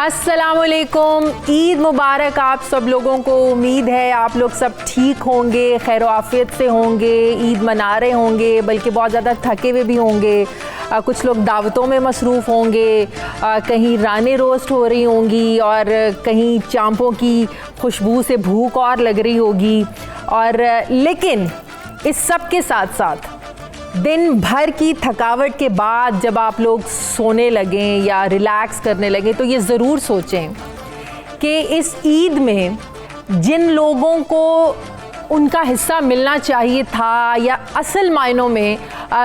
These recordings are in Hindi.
अस्सलामुअलैकुम, ईद मुबारक आप सब लोगों को। उम्मीद है आप लोग सब ठीक होंगे, खैर आफियत से होंगे, ईद मना रहे होंगे, बल्कि बहुत ज़्यादा थके हुए भी होंगे। कुछ लोग दावतों में मसरूफ़ होंगे, कहीं राने रोस्ट हो रही होंगी और कहीं चांपों की खुशबू से भूख और लग रही होगी। और लेकिन इस सब के साथ साथ दिन भर की थकावट के बाद जब आप लोग सोने लगें या रिलैक्स करने लगें तो ये ज़रूर सोचें कि इस ईद में जिन लोगों को उनका हिस्सा मिलना चाहिए था या असल मायनों में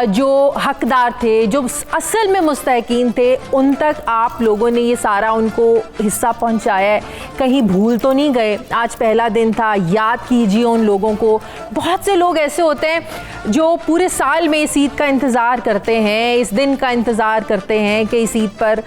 जो हकदार थे, जो असल में मुस्तहकीन थे, उन तक आप लोगों ने ये सारा उनको हिस्सा पहुंचाया है। कहीं भूल तो नहीं गए? आज पहला दिन था, याद कीजिए उन लोगों को। बहुत से लोग ऐसे होते हैं जो पूरे साल में इस ईद का इंतज़ार करते हैं, इस दिन का इंतज़ार करते हैं कि इस ईद पर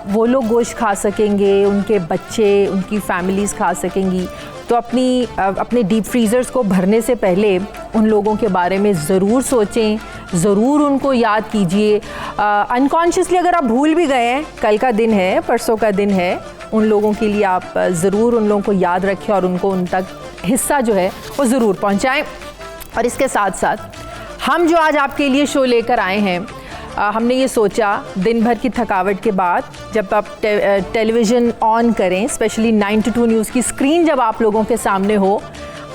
वो लोग गोश्त खा सकेंगे, उनके बच्चे, उनकी फैमिलीज़ खा सकेंगी। तो अपने डीप फ्रीज़र्स को भरने से पहले उन लोगों के बारे में ज़रूर सोचें, ज़रूर उनको याद कीजिए। अनकॉन्शियसली अगर आप भूल भी गए हैं, कल का दिन है, परसों का दिन है, उन लोगों के लिए आप ज़रूर उन लोगों को याद रखें और उनको उन तक हिस्सा जो है वो ज़रूर पहुँचाएँ। और इसके साथ साथ हम जो आज आपके लिए शो लेकर आए हैं, हमने ये सोचा दिन भर की थकावट के बाद जब आप टेलीविज़न ऑन करें, स्पेशली 9 to 2 न्यूज़ की स्क्रीन जब आप लोगों के सामने हो,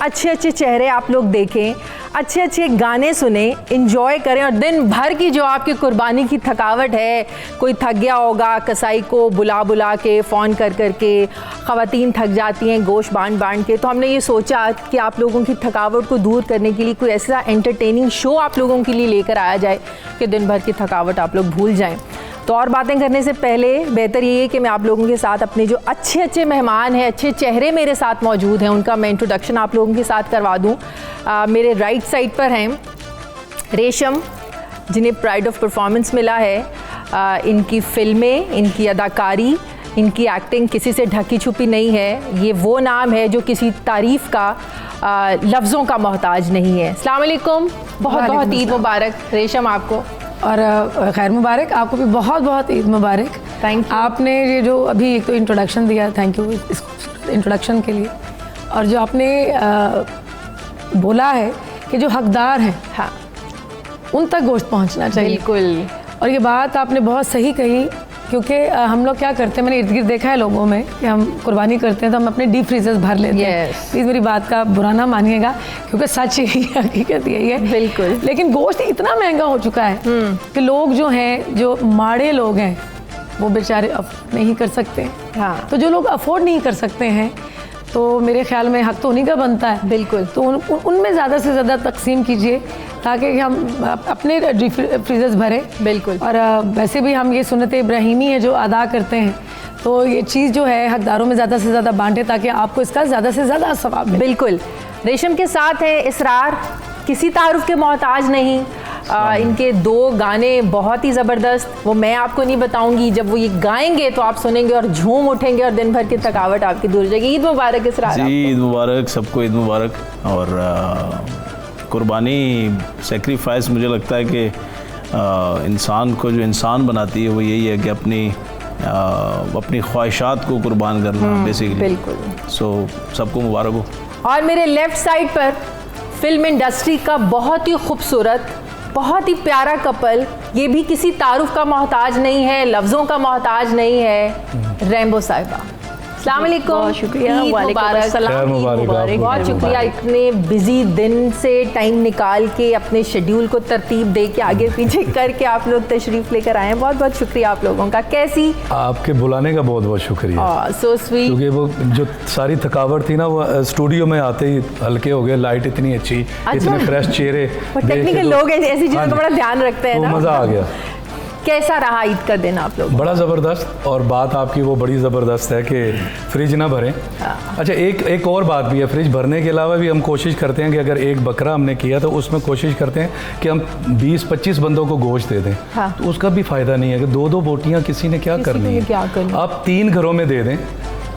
अच्छे अच्छे चेहरे आप लोग देखें, अच्छे अच्छे गाने सुने, इंजॉय करें। और दिन भर की जो आपकी कुर्बानी की थकावट है, कोई थक गया होगा, कसाई को बुला बुला के, फ़ोन कर कर के, ख़वातीन थक जाती हैं गोश्त बांट बांट के, तो हमने ये सोचा कि आप लोगों की थकावट को दूर करने के लिए कोई ऐसा एंटरटेनिंग शो आप लोगों के लिए लेकर आया जाए कि दिन भर की थकावट आप लोग भूल जाएँ। तो और बातें करने से पहले बेहतर ये है कि मैं आप लोगों के साथ अपने जो अच्छे अच्छे मेहमान हैं, अच्छे चेहरे मेरे साथ मौजूद हैं, उनका मैं इंट्रोडक्शन आप लोगों के साथ करवा दूं। मेरे राइट साइड पर हैं रेशम, जिन्हें प्राइड ऑफ परफॉर्मेंस मिला है। इनकी फ़िल्में, इनकी अदाकारी, इनकी एक्टिंग किसी से ढकी छुपी नहीं है। ये वो नाम है जो किसी तारीफ़ का लफ्ज़ों का मोहताज नहीं है। अस्सलाम वालेकुम, बहुत बहुत ईद मुबारक रेशम आपको, और खैर मुबारक आपको भी, बहुत बहुत ईद मुबारक। Thank you. आपने ये जो अभी एक तो इंट्रोडक्शन दिया, थैंक यू इस इंट्रोडक्शन के लिए। और जो आपने बोला है कि जो हकदार हैं, हाँ, उन तक गोश्त पहुंचना चाहिए। बिल्कुल। और ये बात आपने बहुत सही कही, क्योंकि हम लोग क्या करते हैं, मैंने इर्द गिर्द देखा है लोगों में कि हम कुर्बानी करते हैं तो हम अपने डीप फ्रीजर्स भर लेते हैं। प्लीज़ मेरी बात का बुरा ना मानिएगा, क्योंकि सच यही है, हकीकत यही है। बिल्कुल। लेकिन गोश्त इतना महंगा हो चुका है कि लोग जो हैं, जो माड़े लोग हैं, वो बेचारे अफोर्ड नहीं कर सकते। हाँ। तो जो लोग अफोर्ड नहीं कर सकते हैं, तो मेरे ख्याल में हक तो उन्हीं का बनता है। बिल्कुल। तो उनमें ज़्यादा से ज़्यादा तकसीम कीजिए ताकि हम अपने डीप फ्रीजर्स भरें। बिल्कुल। और वैसे भी हम ये सुन्नत इब्राहिमी है जो अदा करते हैं, तो ये चीज़ जो है हकदारों में ज़्यादा से ज़्यादा बांटें ताकि आपको इसका ज़्यादा से ज़्यादा सवाब मिले। बिल्कुल। रेशम के साथ है इसरार, किसी तारुफ के मोहताज नहीं। इनके 2 गाने बहुत ही ज़बरदस्त, वो मैं आपको नहीं बताऊंगी, जब वो ये गाएंगे तो आप सुनेंगे और झूम उठेंगे और दिन भर की थकावट आपकी दूर हो जाएगी। ईद मुबारक इसरार। जी ईद मुबारक, सबको ईद मुबारक। और कुर्बानी, सेक्रीफाइस, मुझे लगता है कि इंसान को जो इंसान बनाती है वो यही है कि अपनी ख्वाहिशात को कुर्बान करना बेसिकली। बिल्कुल। सो सबको मुबारक हो। और मेरे लेफ़्ट साइड पर फिल्म इंडस्ट्री का बहुत ही खूबसूरत, बहुत ही प्यारा कपल, ये भी किसी तारुफ का मोहताज नहीं है, लफ्ज़ों का मोहताज नहीं है, रैम्बो साहिबा। अस्सलाम वालेकुम। बहुत शुक्रिया। ईद मुबारक। खैर मुबारक। बहुत शुक्रिया, इतने बिजी दिन से टाइम निकाल के अपने शेड्यूल को तरतीब दे के आगे पीछे करके आप लोग तशरीफ़ लेकर आए हैं। बहुत बहुत शुक्रिया आप लोगों का। कैसी आपके बुलाने का बहुत बहुत शुक्रिया। So sweet. क्योंकि वो जो सारी थकावट थी ना, वो स्टूडियो में आते ही हल्के हो गए। लाइट इतनी अच्छी, इतने फ्रेश चेहरे, टेक्निकल लोग ऐसी चीज़ों का बड़ा ध्यान रखते हैं ना। मज़ा आ गया। कैसा रहा ईद का दिन आप लोग? बड़ा ज़बरदस्त। और बात आपकी वो बड़ी ज़बरदस्त है कि फ्रिज ना भरें। अच्छा, एक और बात भी है, फ्रिज भरने के अलावा भी हम कोशिश करते हैं कि अगर एक बकरा हमने किया तो उसमें कोशिश करते हैं कि हम 20-25 बंदों को गोश्त दे दें। हाँ। तो उसका भी फ़ायदा नहीं है कि 2-2 बोटियाँ किसी ने क्या करनी है। क्या करनी? आप 3 घरों में दे दें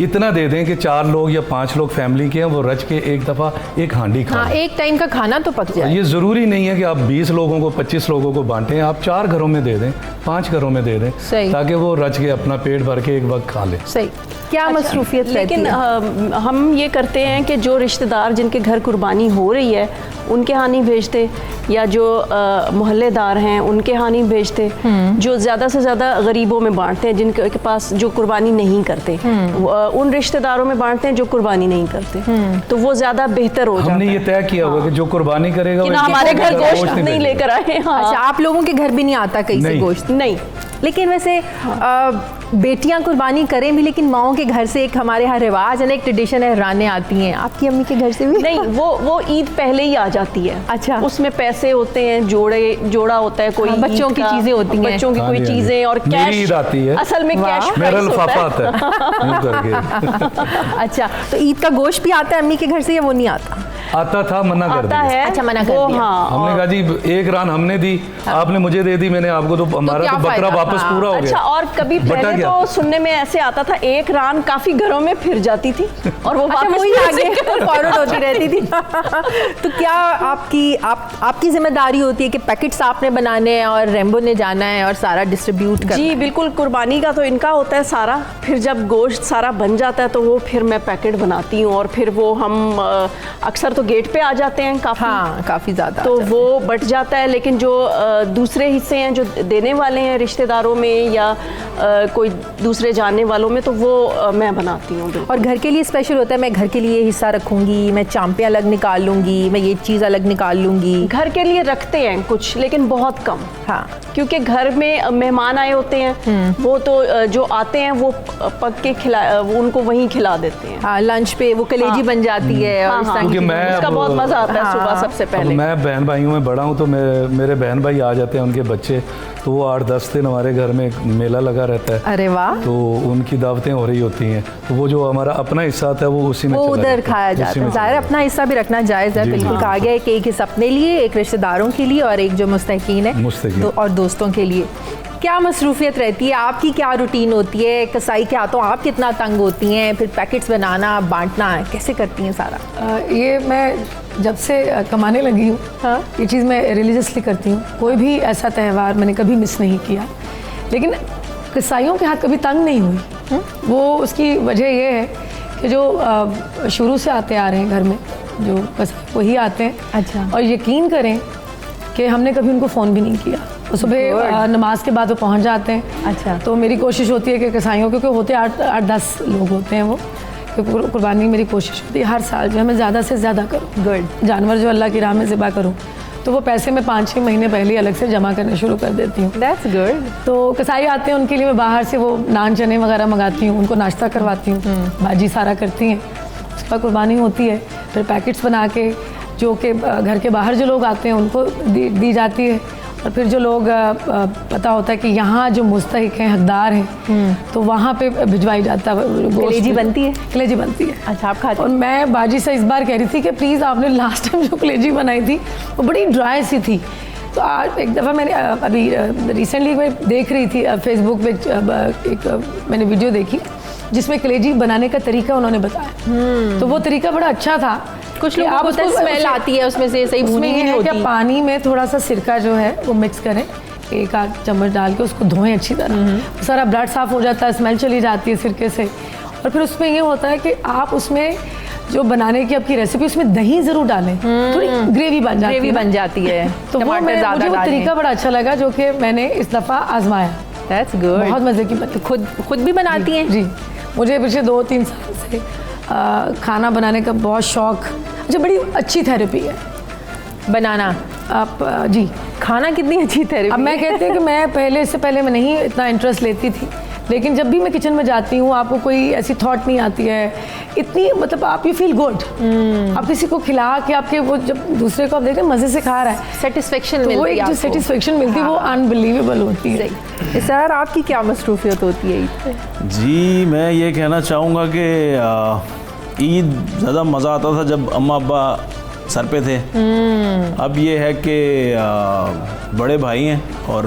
इतना दे दें कि 4 लोग या 5 लोग फैमिली के हैं, वो रच के एक दफ़ा एक हांडी खा हाँ, लें। एक टाइम का खाना तो पक जाए। ये ज़रूरी नहीं है कि आप 20 लोगों को 25 लोगों को बांटें, आप 4 घरों में दे दें, 5 घरों में दे दें, सही। ताकि वो रच के अपना पेट भर के एक वक्त खा लें। सही। क्या मसरूफियत रहती लेकिन है? हम ये करते हैं कि जो रिश्तेदार जिनके घर कुर्बानी हो रही है उनके यहाँ नहीं भेजते, या जो मोहल्लेदार हैं उनके यहाँ नहीं भेजते, जो ज़्यादा से ज़्यादा गरीबों में बांटते हैं जिनके पास जो कुर्बानी नहीं करते, उन रिश्तेदारों में बांटते हैं जो कुर्बानी नहीं करते, तो वो ज़्यादा बेहतर हो जाता है। हमने ये तय किया हुआ कि जो कुर्बानी करेगा कि वो ना इसके हमारे घर गोश्त नहीं नहीं भेजेगा। लेकर आए। हाँ। अच्छा, आप लोगों के घर भी नहीं आता कहीं से नहीं। गोश्त? नहीं, लेकिन वैसे बेटियां कुर्बानी करें भी, लेकिन माओं के घर से एक हमारे यहाँ रिवाज है ना, एक ट्रेडिशन है, रानें आती हैं। आपकी अम्मी के घर से भी? नहीं, वो ईद पहले ही आ जाती है। अच्छा। उसमें पैसे होते हैं, जोड़ा होता है, कोई हाँ, बच्चों ईद की का, चीजें होती हैं। बच्चों की हाँ कोई जी, हाँ जी। चीजें और मेरी कैश। ईद आती है। असल में वाह। कैश मेरा प्राइस लिफाफा होता है। आता है यूं करके। अच्छा, तो ईद का गोश्त भी आता है अम्मी के घर से या वो नहीं आता? आता था, मना कर आता दिया। है। अच्छा, मना कर वो, दिया। हाँ। हमने कहा जी एक रान हमने दी, आपने मुझे दे दी, मैंने आपको, तो हमारा क्या तो बकरा फायदा? वापस हाँ। पूरा हो गया। अच्छा, और कभी बटा पहले गया। तो सुनने में ऐसे आता था एक रान काफी घरों में फिर जाती थी और वो अच्छा, वापस वही फिर से आगे फॉरवर्ड होती रहती थी। तो क्या आपकी जिम्मेदारी होती है कि पैकेट्स आपने बनाने हैं और रेम्बो ने जाना है और सारा डिस्ट्रीब्यूट करना जी है? बिल्कुल, कुर्बानी का तो इनका होता है सारा। फिर जब गोश्त सारा बन जाता है तो वो फिर मैं पैकेट बनाती हूँ, और फिर वो हम अक्सर तो गेट पे आ जाते हैं काफ़ी। हाँ, काफ़ी ज़्यादा। तो वो बट जाता है, लेकिन जो दूसरे हिस्से हैं जो देने वाले हैं रिश्तेदारों में या कोई दूसरे जानने वालों में, तो वो मैं बनाती हूँ। और घर के लिए स्पेशल होता है, मैं घर के लिए हिस्सा रखूंगी, मैं चांपे अलग निकाल लूंगी, मैं ये चीज़ अलग निकाल लूंगी। घर के लिए रखते हैं कुछ, लेकिन बहुत कम। हाँ, क्योंकि घर में मेहमान आए होते हैं, वो तो जो आते हैं वो पक के वो उनको वहीं खिला देते हैं। हाँ, लंच पे वो कलेजी हाँ। बन जाती है और हाँ, इस हाँ। तरह की क्योंकि चीज़ें। मैं उसका अब- बहुत मजा आता है हाँ। सुबह सबसे अब पहले। मैं बहन भाइयों में बड़ा हूँ, तो मेरे बहन भाई आ जाते हैं, उनके बच्चे, तो वो 8-10 दिन हमारे घर में एक मेला लगा रहता है, अरे वाह, तो उनकी दावतें हो रही होती हैं, तो वो जो हमारा अपना हिस्सा आता है वो उसी में वो चला उधर जाता है, खाया उसी जाता में है। चला ज़ाहिर है, जाता अपना हिस्सा भी रखना जायज़ है। जी, बिल्कुल जी। कहा गया है कि एक हिस्सा अपने लिए, एक रिश्तेदारों के लिए और एक जो मुस्तहीकीन है मुस्तहीकीन। और दोस्तों के लिए। क्या मसरूफियत रहती है आपकी? क्या रूटीन होती है? कसाई के हाथों आप कितना तंग होती हैं? फिर पैकेट्स बनाना, बांटना कैसे करती हैं सारा? ये मैं जब से कमाने लगी हूँ, हाँ। ये चीज़ मैं रिलीजियसली करती हूँ। कोई भी ऐसा त्यौहार मैंने कभी मिस नहीं किया, लेकिन कसाईयों के हाथ कभी तंग नहीं हुई। वो उसकी वजह ये है कि जो शुरू से आते आ रहे हैं घर में, जो कसाई वही आते हैं। अच्छा। और यकीन करें कि हमने कभी उनको फ़ोन भी नहीं किया। वो सुबह नमाज के बाद वो पहुँच जाते हैं। अच्छा। तो मेरी कोशिश होती है कि कसाईयों, क्योंकि होते 8-10 लोग होते हैं वो, क्योंकि कुर्बानी मेरी कोशिश होती है हर साल जो है मैं ज़्यादा से ज़्यादा करूँ, गुड। जानवर जो अल्लाह की राह में ज़िबा करूँ, तो वो पैसे मैं 5-6 महीने पहले ही अलग से जमा करने शुरू कर देती हूँ। That's good. तो कसाई आते हैं, उनके लिए मैं बाहर से वो नान चने वगैरह मंगाती हूँ, उनको नाश्ता करवाती हूँ, बाजी सारा करती हैं, उसके बाद कुर्बानी होती है। फिर पैकेट्स बना के जो कि घर के बाहर जो लोग आते हैं उनको दी जाती है। और फिर जो लोग पता होता है कि यहाँ जो मुस्तहिक हैं, हकदार हैं, तो वहाँ पे भिजवाई जाता है। कलेजी बनती है? कलेजी बनती है। अच्छा, आप खाते और मैं बाजी से इस बार कह रही थी कि प्लीज़ आपने लास्ट टाइम जो कलेजी बनाई थी वो बड़ी ड्राई सी थी, तो आज एक दफ़ा मैंने अभी रिसेंटली मैं देख रही थी फेसबुक पे एक मैंने वीडियो देखी जिसमें कलेजी बनाने का तरीका उन्होंने बताया। तो वो तरीका बड़ा अच्छा था। कुछ लोगों को स्मेल आती है उसमें से, सही उसमें भुनी ये नहीं है कि होती। पानी में थोड़ा सा सिरका जो है वो मिक्स करें, 1-8 चम्मच डाल के उसको धोएं अच्छी तरह, सारा ब्लड साफ हो जाता है, स्मेल चली जाती है सिरके से। और फिर उसमें ये होता है कि आप उसमें जो बनाने की आपकी रेसिपी, उसमें दही ज़रूर डालें, थोड़ी ग्रेवी बन जाती है। ग्रेवी बन जाती है, तो वो मुझे वो तरीका बड़ा अच्छा लगा जो कि मैंने इस दफ़ा आजमाया। That's good. बहुत मज़े की बनती। खुद भी बनाती हैं? जी, मुझे पिछले 2-3 साल से खाना बनाने का बहुत शौक। अच्छा, बड़ी अच्छी थेरेपी है बनाना। आप जी। खाना कितनी अच्छी थेरेपी। अब मैं कहती हूँ कि मैं इससे पहले मैं नहीं इतना इंटरेस्ट लेती थी, लेकिन जब भी मैं किचन में जाती हूँ आपको कोई ऐसी थॉट नहीं आती है इतनी, मतलब आप यू फील गुड। आप किसी को खिला के आपके वो जब दूसरे को आप देखते हैं मज़े से खा रहा है, सेटिस्फेक्शन तो वो मिलती एक है जो आपको। सेटिस्फेक्शन मिलती है वो अनबिलीवेबल होती है। सही। सर, आपकी क्या मसरूफियत होती है ईद पे? जी, मैं ये कहना चाहूँगा कि ईद ज़्यादा मज़ा आता था जब अम्मा अब्बा सर पे थे। अब ये है कि बड़े भाई हैं और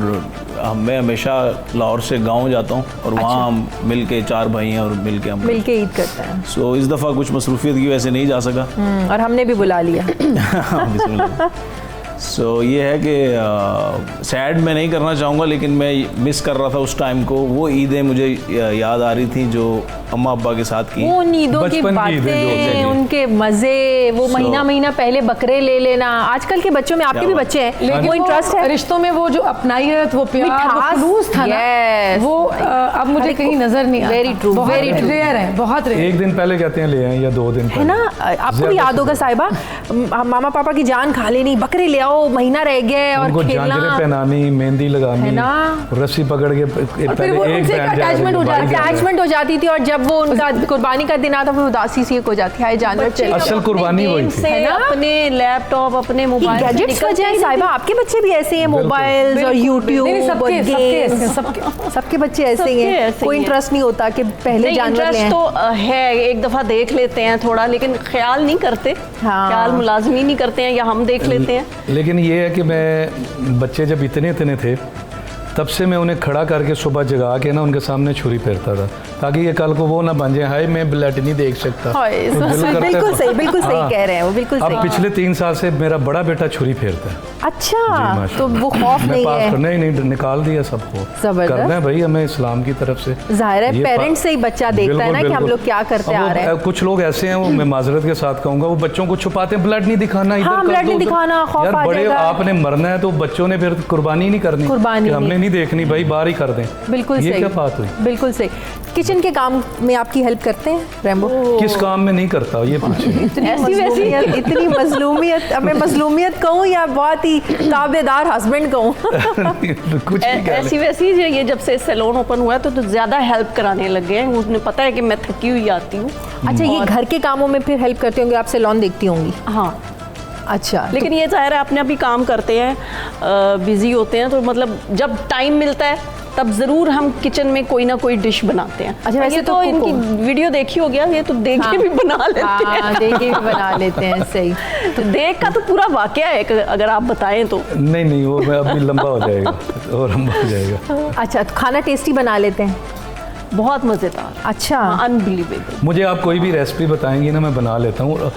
मैं हमेशा लाहौर से गांव जाता हूँ और वहाँ हम मिल के 4 भाई हैं और मिल के हम मिलके ईद करते हैं। सो इस दफ़ा कुछ मसरूफियत की वजह से नहीं जा सका। और हमने भी बुला लिया। बिस्मिल्लाह। सो ये है कि सैड मैं नहीं करना चाहूँगा, लेकिन मैं मिस कर रहा था उस टाइम को। वो ईदें मुझे याद आ रही थी जो अम्मा अब्बा के साथ की। वो ईदों की बचपन की ईदें जो बातें, होती उनके मजे, वो महीना पहले बकरे ले लेना। आजकल के बच्चों में, आपके भी बच्चे हैं, लेकिन वो इंटरेस्ट है रिश्तों में, वो जो अपनाइयत, वो प्यार, वो मिठास, खलूस था ना, yes, वो अब मुझे कहीं नजर नहीं आता। Very true, बहुत very true. रेयर है, बहुत रेयर। एक दिन पहले कहते हैं ले आए या 2 दिन है पहले। ना। आपको भी याद होगा साहिबा, मामा पापा की जान खा लेनी, बकरे ले आओ, महीना रह गया और उनको खेलना, झांझरें पहनानी, मेहंदी लगानी, है ना? रस्सी पकड़ के फिर वो उनसे अटैचमेंट हो जाती थी। और जब वो उनका कुर्बानी का दिन आता, फिर उदासी सी एक हो जाती है, जानवर चल असल कुर्बानी वही थी। से अपने लैपटॉप, अपने मोबाइल से गैजेट्स निकलते वजह ही साहिबा, आपके बच्चे भी ऐसे हैं, मोबाइल्स और यूट्यूब नहीं, सबके और सबके games। ऐसे हैं, सबके। सबके बच्चे ऐसे ही सबके हैं, ऐसे कोई ही हैं। इंटरेस्ट नहीं होता कि पहले नहीं, जानवर ले इंटरेस्ट आएं। तो है, एक दफ़ा देख लेते हैं थोड़ा, लेकिन ख्याल नहीं करते। हाँ। ख्याल मुलाजमी नहीं करते हैं, या हम देख लेते हैं। लेकिन ये है कि मैं बच्चे जब इतने थे तब से मैं उन्हें खड़ा करके सुबह जगा के ना उनके सामने छुरी फेरता था, ताकि ये कल को वो ना बन जाए हाय मैं ब्लड नहीं देख सकता। हाय, तो दिल करता है- बिल्कुल सही हाँ। कह रहे हैं वो, बिल्कुल अब सही। पिछले 3 साल से मेरा बड़ा बेटा छुरी फेरता है। अच्छा, माशाल्लाह। तो वो खौफ मैं नहीं पास है। करना ही नहीं, निकाल दिया सबको। जबरदस्त। करना है भाई हमें इस्लाम की तरफ से। जाहिर है ये पेरेंट्स से ही बच्चा देखता है ना कि हम लोग क्या करते आ रहे हैं। कुछ लोग ऐसे हैं, वो मैं माजरत के साथ कहूंगा, वो बच्चों को छुपाते हैं, ब्लड नहीं दिखाना, इधर हाँ, कर ब्लड दो, नहीं उधर। दिखाना, खौफ यार आ बड़े जाएगा। आपने मरना है तो बच्चों ने फिर कुर्बानी नहीं करनी, कुर्बानी कि हमने नहीं। नहीं देखनी भाई, बाहर ही कर दें। बिल्कुल ये सही, क्या बात हुई? बिल्कुल सही। किचन के काम में आपकी हेल्प करते हैं रैम्बो? किस काम में नहीं करता ये पूछिए। ऐसी वैसी इतनी मजलूमियत, अब मैं मजलूमियत कहूँ या बहुत ही ताबेदार हस्बैंड कहूँ? कुछ नहीं कह ऐसी वैसी जो ये जब से सैलून ओपन हुआ है तो ज़्यादा हेल्प कराने लग गए हैं। उन्हें पता है कि मैं थकी हुई आती हूँ। अच्छा, ये घर के कामों में फिर हेल्प करते होंगे, आप सैलून देखती होंगी? हाँ, अच्छा, लेकिन ये ज़ाहिर है अपने अभी काम करते हैं, बिजी होते हैं, तो मतलब जब टाइम मिलता है तब ज़रूर हम किचन में कोई ना कोई डिश बनाते हैं। अच्छा, वैसे ये तो तो इनकी कुक वीडियो देखी हो गया, ये तो देख के भी बना लेते हैं। हाँ, देख के भी बना लेते हैं, सही। तो देख का तो पूरा वाकया है, अगर आप बताएं तो। नहीं वो मैं अभी लंबा हो जाएगा और लंबा हो जाएगा। अच्छा, तो खाना टेस्टी बना लेते हैं? बहुत मज़ेदार, अच्छा, अनबिलीवेबल। मुझे आप कोई भी रेसिपी बताएंगी ना, मैं बना लेता हूँ।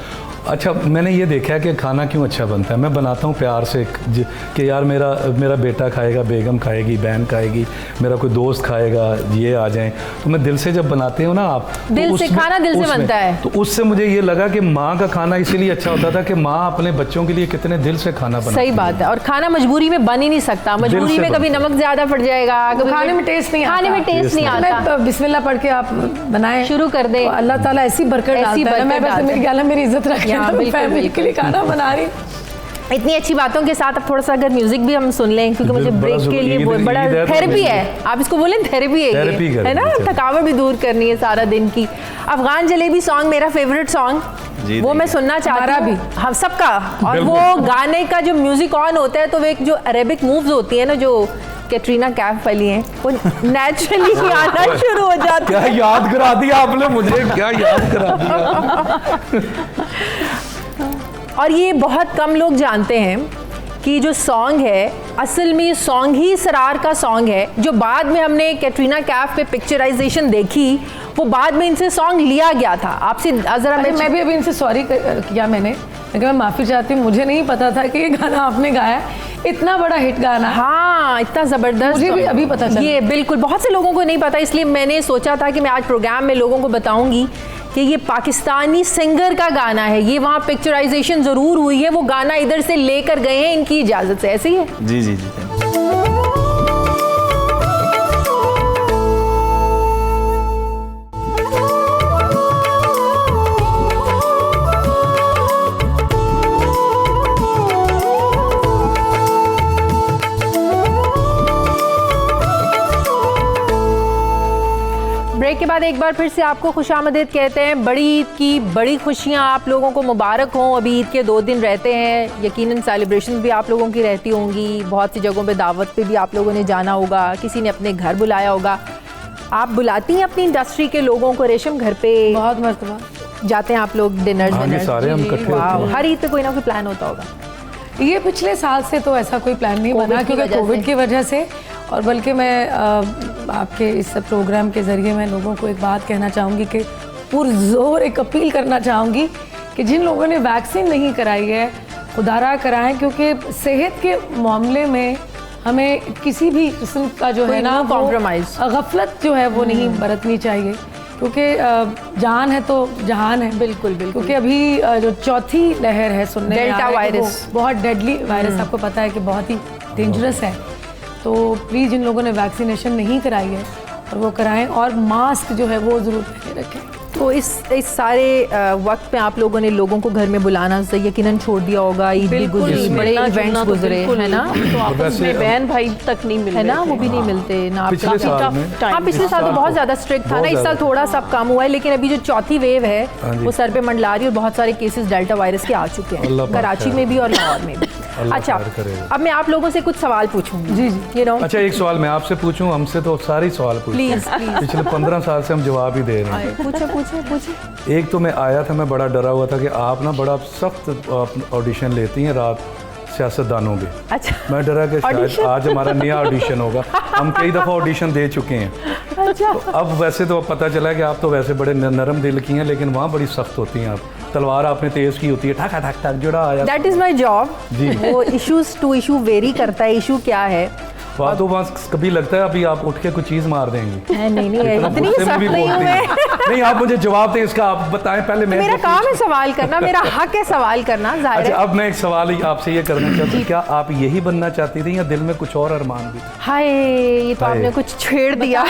अच्छा, मैंने ये देखा है कि खाना क्यों अच्छा बनता है। मैं बनाता हूँ प्यार से कि यार मेरा बेटा खाएगा, बेगम खाएगी, बहन खाएगी, मेरा कोई दोस्त खाएगा, ये आ जाएं। तो मैं दिल से जब बनाते हो ना आप, तो दिल से खाना दिल से बनता है। तो उससे मुझे ये लगा कि माँ का खाना इसीलिए अच्छा होता था कि माँ अपने बच्चों के लिए कितने दिल से खाना बनाती सही बात है। और खाना मजबूरी में बन ही नहीं सकता, मजबूरी से में कभी बनता नमक ज्यादा पड़ जाएगा, कभी खाने में टेस्ट नहीं आता। खाने में टेस्ट नहीं आता। मैं बिस्मिल्लाह पढ़ के आप बनाएं, शुरू कर दें। तो अल्लाह ताला ऐसी बरकत ऐसी डालता है ना। बरकत मैं वैसे डालता मेरी है। ख्याल है मेरी इज्जत रखे, हाँ, तो बिल्कुल, फैमिली के लिए खाना बना रही। इतनी अच्छी बातों के साथ अब थोड़ा सा अगर म्यूजिक भी हम सुन लें, क्योंकि मुझे बड़ा ब्रेक के जरूरी, लिए ईद- बहुत बड़ा ईद है तो थेरेपी हमें- है, आप इसको बोलें थेरेपी है, थेरेपी ये करें, है ना, अच्छा। थकावट भी दूर करनी है सारा दिन की। अफगान जलेबी सॉन्ग मेरा फेवरेट सॉन्ग, जी, वो मैं देखिए। सुनना चाहती हमारा हूँ, भी। हम सबका। और बिल्कुल। वो गाने का जो म्यूजिक ऑन होता है तो वो एक जो अरेबिक मूव्स होती है ना, जो कैटरीना कैफ वाली हैं, वो नेचुरली ही आना शुरू हो जाती क्या है। याद करा दिया आपने मुझे, क्या याद करा दिया। और ये बहुत कम लोग जानते हैं कि जो सॉन्ग है असल में ये सॉन्ग ही सरार का सॉन्ग है, जो बाद में हमने कैटरीना कैफ पे पिक्चराइजेशन देखी, वो बाद में इनसे सॉन्ग लिया गया था। आपसे ज़रा मैं भी अभी इनसे सॉरी किया मैंने, लेकिन मैं माफ़ी चाहती हूँ, मुझे नहीं पता था कि ये गाना आपने गाया, इतना बड़ा हिट गाना। हाँ, इतना ज़बरदस्त, मुझे भी अभी पता चला। ये बिल्कुल बहुत से लोगों को नहीं पता, इसलिए मैंने सोचा था कि मैं आज प्रोग्राम में लोगों को बताऊंगी कि ये पाकिस्तानी सिंगर का गाना है। ये वहाँ पिक्चराइजेशन ज़रूर हुई है, वो गाना इधर से लेकर गए हैं इनकी इजाज़त से, ऐसे ही है। जी जी जी, thank you। ब्रेक के बाद एक बार फिर से आपको खुशामदीद कहते हैं। बड़ी ईद की बड़ी खुशियां आप लोगों को मुबारक हों। अभी ईद के 2 दिन रहते हैं, यकीनन सेलिब्रेशन भी आप लोगों की रहती होंगी, बहुत सी जगहों पे दावत पे भी आप लोगों ने जाना होगा, किसी ने अपने घर बुलाया होगा। आप बुलाती हैं अपनी इंडस्ट्री के लोगों को रेशम घर पे? बहुत मरतबा जाते हैं आप लोग डिनर? हाँ, ये सारे हम इकट्ठे होते हैं। हर ईद पे कोई ना कोई प्लान होता होगा। ये पिछले साल से तो ऐसा कोई प्लान नहीं कोविड बना, की क्योंकि वजह कोविड से। की वजह से, और बल्कि मैं आपके इस प्रोग्राम के ज़रिए मैं लोगों को एक बात कहना चाहूँगी कि पुरज़ोर एक अपील करना चाहूँगी कि जिन लोगों ने वैक्सीन नहीं कराई है खुदारा कराएं, क्योंकि सेहत के मामले में हमें किसी भी किस्म का जो है ना कॉम्प्रोमाइज़, गफलत जो है वो नहीं बरतनी चाहिए, क्योंकि जान है तो जहान है। बिल्कुल बिल्कुल। क्योंकि अभी जो चौथी लहर है सुनने में आ डेल्टा रहा है कि वो वायरस, बहुत डेडली वायरस, आपको पता है कि बहुत ही डेंजरस है। तो प्लीज़ जिन लोगों ने वैक्सीनेशन नहीं कराई है और वो कराएं, और मास्क जो है वो ज़रूर पहने रखें। तो इस सारे वक्त में आप लोगों ने लोगों को घर में बुलाना यकीनन छोड़ दिया होगा, ईद भी बिल्कुल, गुजरी, बड़े मिलना इवेंट्स जुलना तो गुजरे बिल्कुल है ना, तो आपस वैसे में बहन भाई तक नहीं मिल है ना, रहे वो थे। भी नहीं मिलते ना। पिछले आपका साल tough में time हाँ, पिछले साल तो बहुत ज़्यादा स्ट्रिक्ट था ना, इस साल थोड़ा सा कम हुआ है, लेकिन अभी जो चौथी वेव है वो सर पे मंडला रही है और बहुत सारे केसेस डेल्टा वायरस के आ चुके हैं, अल्लाह पाक कराची खैर। में भी और लाहौर में भी। अल्लाह अच्छा, खैर करेगा। अब मैं आप लोगों से कुछ सवाल पूछूंगी। जी जी। यू नो, अच्छा, एक सवाल मैं आपसे पूछूं? हमसे तो सारे सवाल पूछते हैं। प्लीज प्लीज पिछले 15 साल से हम जवाब ही दे रहे हैं। पूछे पूछे पूछे। एक तो मैं आया था, मैं बड़ा डरा हुआ था कि आप ना बड़ा सख्त ऑडिशन लेती हैं रात सियासतदानों के। अच्छा मैं डरा कि शायद Audition? आज हमारा नया ऑडिशन होगा। हम कई दफ़ा ऑडिशन दे चुके हैं। अच्छा, तो अब वैसे तो पता चला है कि आप तो वैसे बड़े नरम दिल की हैं, लेकिन वहाँ बड़ी सख्त होती हैं। आप तलवार आपने तेज़ की होती है, ठक ठक ठक जुड़ा आया। That is my job. जी। वो इश्यूज टू इशू वेरी करता है, इशू क्या है। वहाँ तो वहाँ कभी लगता है अभी आप उठ के कुछ चीज़ मार देंगी। नहीं नहीं, इतना इतनी गुस्से में सख्त भी नहीं हूँ बोलती मैं। हैं। नहीं, आप मुझे जवाब दें इसका, आप बताएं पहले। मैं मेरा काम है सवाल करना, मेरा हक है सवाल करना, जाहिर अच्छा, है। अब मैं एक सवाल ही आपसे ये करना चाहती हूँ, क्या आप यही बनना चाहती थी या दिल में कुछ और अरमान भी थे? हाय, ये तो हाय। आपने कुछ छेड़ दिया।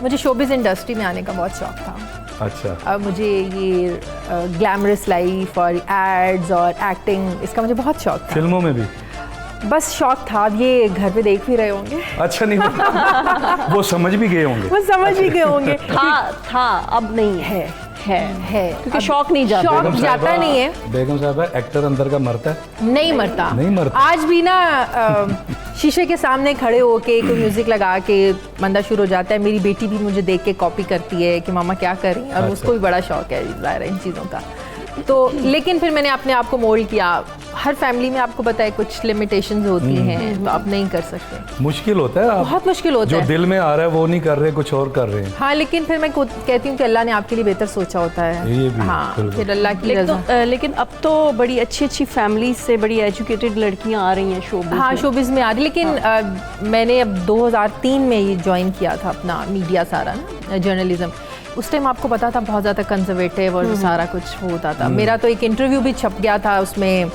मुझे शोबिज़ इंडस्ट्री में आने का बहुत शौक था। अच्छा, मुझे ये ग्लैमरस लाइफ और एड्स और एक्टिंग, इसका मुझे बहुत शौक था। फिल्मों में भी? बस शौक था। अब ये घर पे देख भी रहे होंगे, अच्छा, नहीं वो समझ भी गए होंगे। वो समझ ही गए होंगे। था अब नहीं है है क्योंकि शौक नहीं जाता। शौक बेगम जाता साहिबा- नहीं है। बेगम साहब, एक्टर अंदर का मरता है? नहीं मरता। नहीं मरता। आज भी ना शीशे के सामने खड़े होके कोई म्यूजिक लगा के बंदा शुरू हो जाता है। मेरी बेटी भी मुझे देख के कॉपी करती है कि मामा क्या कर रही हैं, और अच्छा। उसको भी बड़ा शौक है ज़ाहिर है इन चीज़ों का। तो लेकिन फिर मैंने अपने आप को मोल्ड किया। हर फैमिली में आपको पता है कुछ लिमिटेशंस होती हैं, तो आप नहीं कर सकते। मुश्किल होता है। आप बहुत मुश्किल होता जो है। दिल में आ रहा है वो नहीं कर रहे, कुछ और कर रहे हैं। हाँ, लेकिन फिर मैं कहती हूँ कि अल्लाह ने आपके लिए बेहतर सोचा होता है। ये भी है, हाँ, बिल्कुल। फिर अल्लाह की रज़ा। लेकिन अब तो बड़ी अच्छी अच्छी फैमिली से बड़ी एजुकेटेड लड़कियां आ रही हैं शोबिज़ हाँ, में। शोबिज़ में आ रही, लेकिन मैंने अब 2003 में ये ज्वाइन किया था अपना मीडिया सारा ना, जर्नलिज्म। उस टाइम आपको पता था बहुत ज़्यादा कंजर्वेटिव और सारा कुछ होता था। मेरा तो एक इंटरव्यू भी छप गया था उसमें,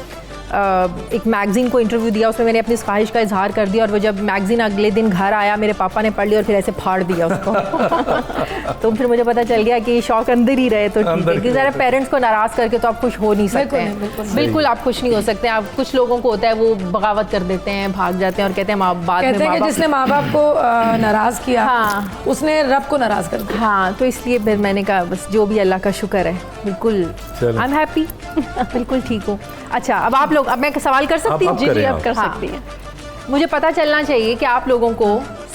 एक मैगज़ीन को इंटरव्यू दिया, उसमें मैंने अपनी ख्वाहिश का इजहार कर दिया, और वो जब मैगज़ीन अगले दिन घर आया मेरे पापा ने पढ़ लिया और फिर ऐसे फाड़ दिया उसको। तो फिर मुझे पता चल गया कि ये शौक अंदर ही रहे तो ठीक है, अंदर क्योंकि ही ज़रा पेरेंट्स को नाराज़ करके तो आप खुश हो नहीं सकते नहीं, हैं। बिल्कुल बिल्कुल आप खुश नहीं हो सकते। आप कुछ लोगों को होता है वो बगावत कर देते हैं, भाग जाते हैं और कहते हैं बाद में कहते हैं माँ कि बाप। जिसने माँ बाप को नाराज किया हाँ। उसने रब को नाराज कर दिया। हाँ, तो इसलिए फिर मैंने कहा बस जो भी अल्लाह का शुक्र है, बिल्कुल चलो। आई एम हैप्पी, बिल्कुल ठीक हूँ। अच्छा, अब आप लोग, अब मैं सवाल कर सकती हूँ? अब करें अब आप। कर हाँ। सकती हैं। मुझे पता चलना चाहिए कि आप लोगों को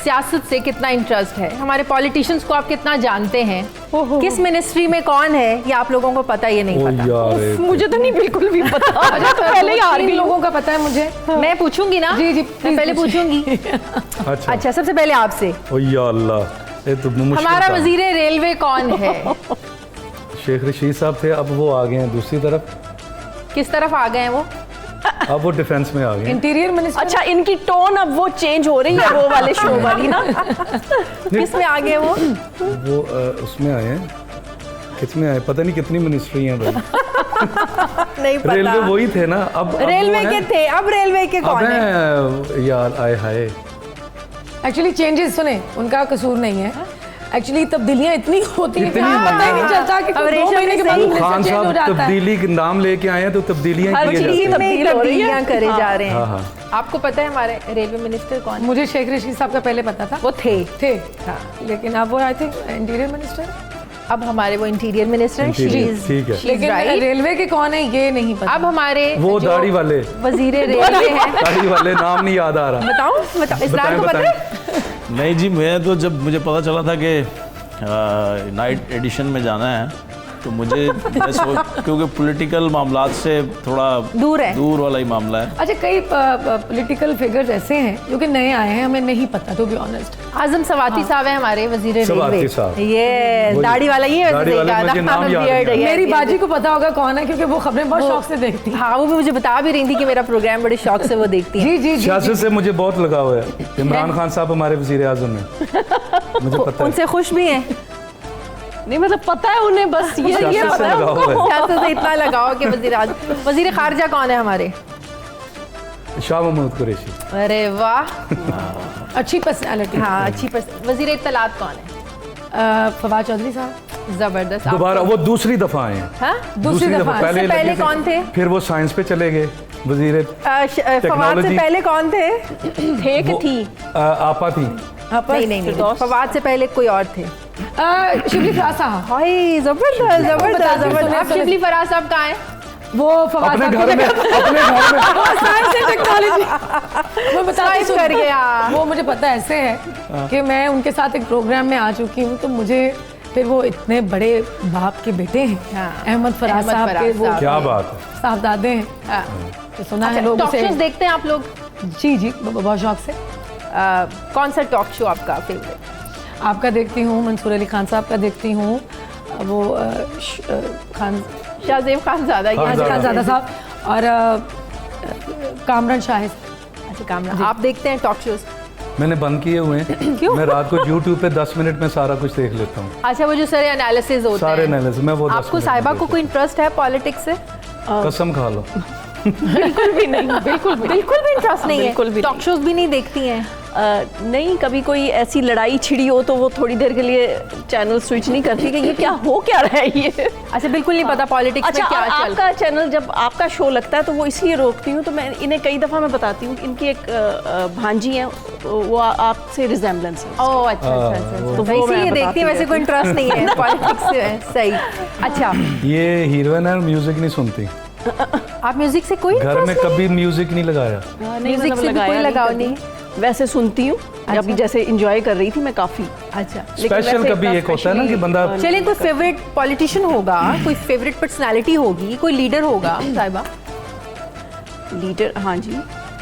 सियासत से कितना इंटरेस्ट है, हमारे पॉलिटिशियंस को आप कितना जानते हैं, किस मिनिस्ट्री में कौन है, ये आप लोगों को पता, ये नहीं ओ पता। यार, ये मुझे तो नहीं बिल्कुल भी पता। अच्छा, तो पहले ही आर्मी लोगों का पता है मुझे। मैं पूछूंगी ना? जी, जी, मैं please पहले पूछूंगी। अच्छा। अच्छा, सबसे पहले आपसे, ओ या अल्लाह, ये तो मुश्किल हमारा काम। वजीर रेलवे कौन है? शेख रशीद साहब थे, अब वो आ गए हैं दूसरी तरफ। किस तरफ आ गए हैं वो? अब वो डिफेंस में आ गए हैं। Interior minister. अच्छा, इनकी टोन अब वो चेंज हो रही है, वो वाले शो वाली ना। किस में आ गए वो? वो उसमें आए हैं, किसमें आए पता नहीं, कितनी मिनिस्ट्री हैं भाई। नहीं पता। रेलवे वही थे ना। अब रेलवे वो के हैं। थे, अब रेलवे के अब कौन है? हैं, यार आए हाय। एक्चुअली चेंजेस सुने, उनका कसूर नहीं है। एक्चुअली तब्दीलियां इतनी होती हैं कि इतनी पता ही नहीं चलता कि अब 2 रेशम महीने के में बाद सही- मिनिस्टर खान चेंज हो साहब जाता है। तब्दीली के नाम लेके आए हैं, तो तब्दीलियां हर किए चीज़ जाती हैं। तब्दील हो रही है। तब्दीलियां करे जा रहे हाँ, हैं। हाँ। आपको पता है हमारे रेलवे मिनिस्टर कौन है? मुझे शेख रशीद साहब का पहले पता था, वो थे। हाँ, लेकिन अब वो आई थिंक इंटीरियर मिनिस्टर। अब हमारे वो इंटीरियर मिनिस्टर हैं। Interior, ठीक है। लेकिन रेलवे के कौन है ये नहीं पता। अब हमारे वो जो दाढ़ी वाले, वजीर रेलवे हैं। दाढ़ी वाले, नाम नहीं याद आ रहा। बताओ इस्लाम को पता है? नहीं जी, मैं तो जब मुझे पता चला था कि नाइट एडिशन में जाना है तो मुझे क्योंकि पॉलिटिकल मामलात से थोड़ा दूर वाला ही मामला है। अच्छा, कई पॉलिटिकल फिगर्स ऐसे हैं जो कि नए आए हैं, हमें नहीं पता, टू बी ऑनेस्ट। आजम सवाती साहब हैं हमारे वजीर सवाती रेलवे। साहब। ये दाढ़ी वाला, ये दाढ़ी वाला मुझे नाम याद नहीं आ मेरी बाजी को पता होगा कौन है, क्योंकि वो खबरें बहुत शौक से देखती है। हाँ, वो भी मुझे बता भी रही थी कि मेरा प्रोग्राम बड़े शौक से वो देखती है। जी जी जी, सियासत से मुझे बहुत लगाव है। इमरान खान साहब हमारे वजीर आज़म हैं, मुझे पता है। उनसे खुश भी हैं? नहीं मतलब पता है उन्हें, बस ये सियासत से पता है लगाव उनको। है। सियासत से इतना लगाओ कि वजीर खारजा कौन है हमारे? शाह महमूद कुरैशी। अरे वाह, अच्छी पर्सनैलिटी। हाँ अच्छी वजीर इत्तलात कौन है? फवाद चौधरी साहब, जबरदस्त। दोबारा वो दूसरी दफा आए हैं। हाँ? दूसरी दफा। उससे पहले लगे थे, कौन थे? फिर वो साइंस पे चले गए। वजीर फवाद से टेक्नोलॉजी पहले कौन थे? थे कि थी? आपा थी। नहीं, फवाद से पहले कोई और थे। शिबली फराज साहब। हाय, जबरदस्त जबरदस्त जबरदस्त। अब सुने। शिबली फराज साहब कहाँ हैं? वो फवाद अपने साहब घर में साइंस एंड टेक्नोलॉजी। मैं बताती Swipe कर गया। वो मुझे पता ऐसे है कि मैं उनके साथ एक प्रोग्राम में आ चुकी हूँ, तो मुझे फिर वो इतने बड़े बाप के बेटे हैं, हाँ। अहमद फराज साहब के, वो क्या बात है। साहबजादे हैं। हाँ। तो सुना है लोग टॉक उसे। शोज देखते हैं आप लोग? जी जी, बहुत शौक से। कौन सा टॉक शो आपका फेवरेट? आपका देखती हूँ, मंसूर अली खान साहब का देखती हूँ, वो खान शाहजेब खान ज़्यादा ये खानज़ादा साहब और कामरान शाहिद। अच्छा, कामरान। आप देखते हैं टॉक शोज? मैंने बंद किए हुए हैं। क्यों? मैं रात को YouTube पे 10 मिनट में सारा कुछ देख लेता हूँ। अच्छा, वो जो सारे एनालिसिस होते सारे हैं, एनालिसिस मैं वो 10 आपको मिनट साहिबा में को देख कोई इंटरेस्ट है पॉलिटिक्स से? कसम खा लो। बिल्कुल भी नहीं, बिल्कुल भी बिल्कुल भी इंटरेस्ट नहीं बिल्कुल है? भी टॉक शोज भी नहीं देखती हैं? नहीं, कभी कोई ऐसी लड़ाई छिड़ी हो तो वो थोड़ी देर के लिए चैनल स्विच नहीं करती कि ये क्या हो क्या रहा है ये। अच्छा, बिल्कुल नहीं पता पॉलिटिक्स अच्छा, में क्या चल। आपका चैनल जब आपका शो लगता है तो वो इसलिए रोकती हूँ, तो मैं इन्हें कई दफ़ा मैं बताती हूँ, इनकी एक भांजी है, वो आपसे रिजेम्बलेंस है। ओह अच्छा अच्छा अच्छा, तो तो वो इसीलिए मैं देखती बताती है, वैसे कोई इंटरेस्ट नहीं है पॉलिटिक्स से। सही। अच्छा, ये हीरोइन है, म्यूजिक नहीं सुनती। आप म्यूजिक से कोई घर में कभी म्यूजिक नहीं लगाया। म्यूजिक से भी कोई लगाव नहीं? वैसे सुनती हूँ, अभी जैसे इंजॉय कर रही थी मैं काफ़ी। अच्छा, स्पेशल कभी एक होता है ना कि बंदा चलिए, कोई फेवरेट पॉलिटिशियन होगा, कोई फेवरेट पर्सनालिटी होगी, कोई लीडर होगा साहिबा? लीडर, हाँ जी।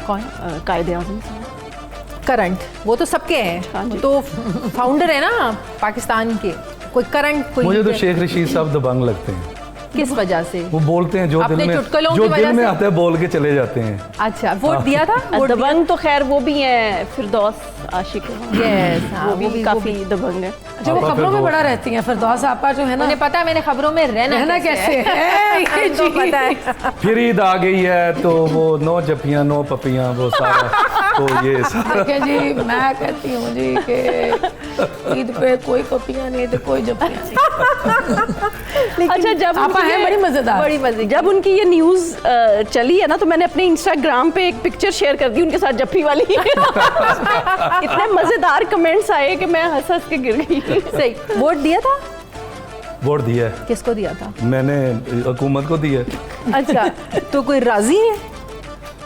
कौन? कायदे आज़म। करंट, वो तो सबके हैं, हाँ जी। वो तो फाउंडर है ना पाकिस्तान के। कोई करंट, कोई मुझे तो leader? शेख रशीद साहब दबंग लगते हैं। किस वजह से? वो बोलते हैं जो अपने दिल में चुटकुलों जो की वजह दिल में से? आता है बोल के चले जाते हैं। अच्छा, वोट दिया था? वोट दिया? दबंग तो खैर वो भी है, फिरदौस आशिक है। Yes, हाँ, वो भी काफ़ी वो दबंग है। जो वो आपा खबरों में फिर बड़ा रहती हैं, फिरदौस आपा जो है ना, उन्हें पता है मैंने खबरों में रहना कैसे है ये तो जी पता है। फिर ईद आ गई है तो वो 9 जपियाँ 9 पपियाँ वो सारा तो ये सारा कि जी मैं कहती हूँ जी कि ईद पे कोई पपियाँ नहीं तो कोई जपियाँ नहीं। अच्छा, जब आपा उनकी है ये- बड़ी मजेदार। बड़ी मजे। जब उनकी ये न्यूज़ चली है ना, तो मैंने अपने इंस्टाग्राम पे एक पिक्चर शेयर कर दी उनके साथ जप्पी वाली। इतने मजेदार कमेंट्स आए कि मैं हंस हंस के गिर गई। सही। वोट दिया था? वोट दिया है। किसको दिया था? मैंने हुकूमत को दिया है। अच्छा, तो कोई राजी है?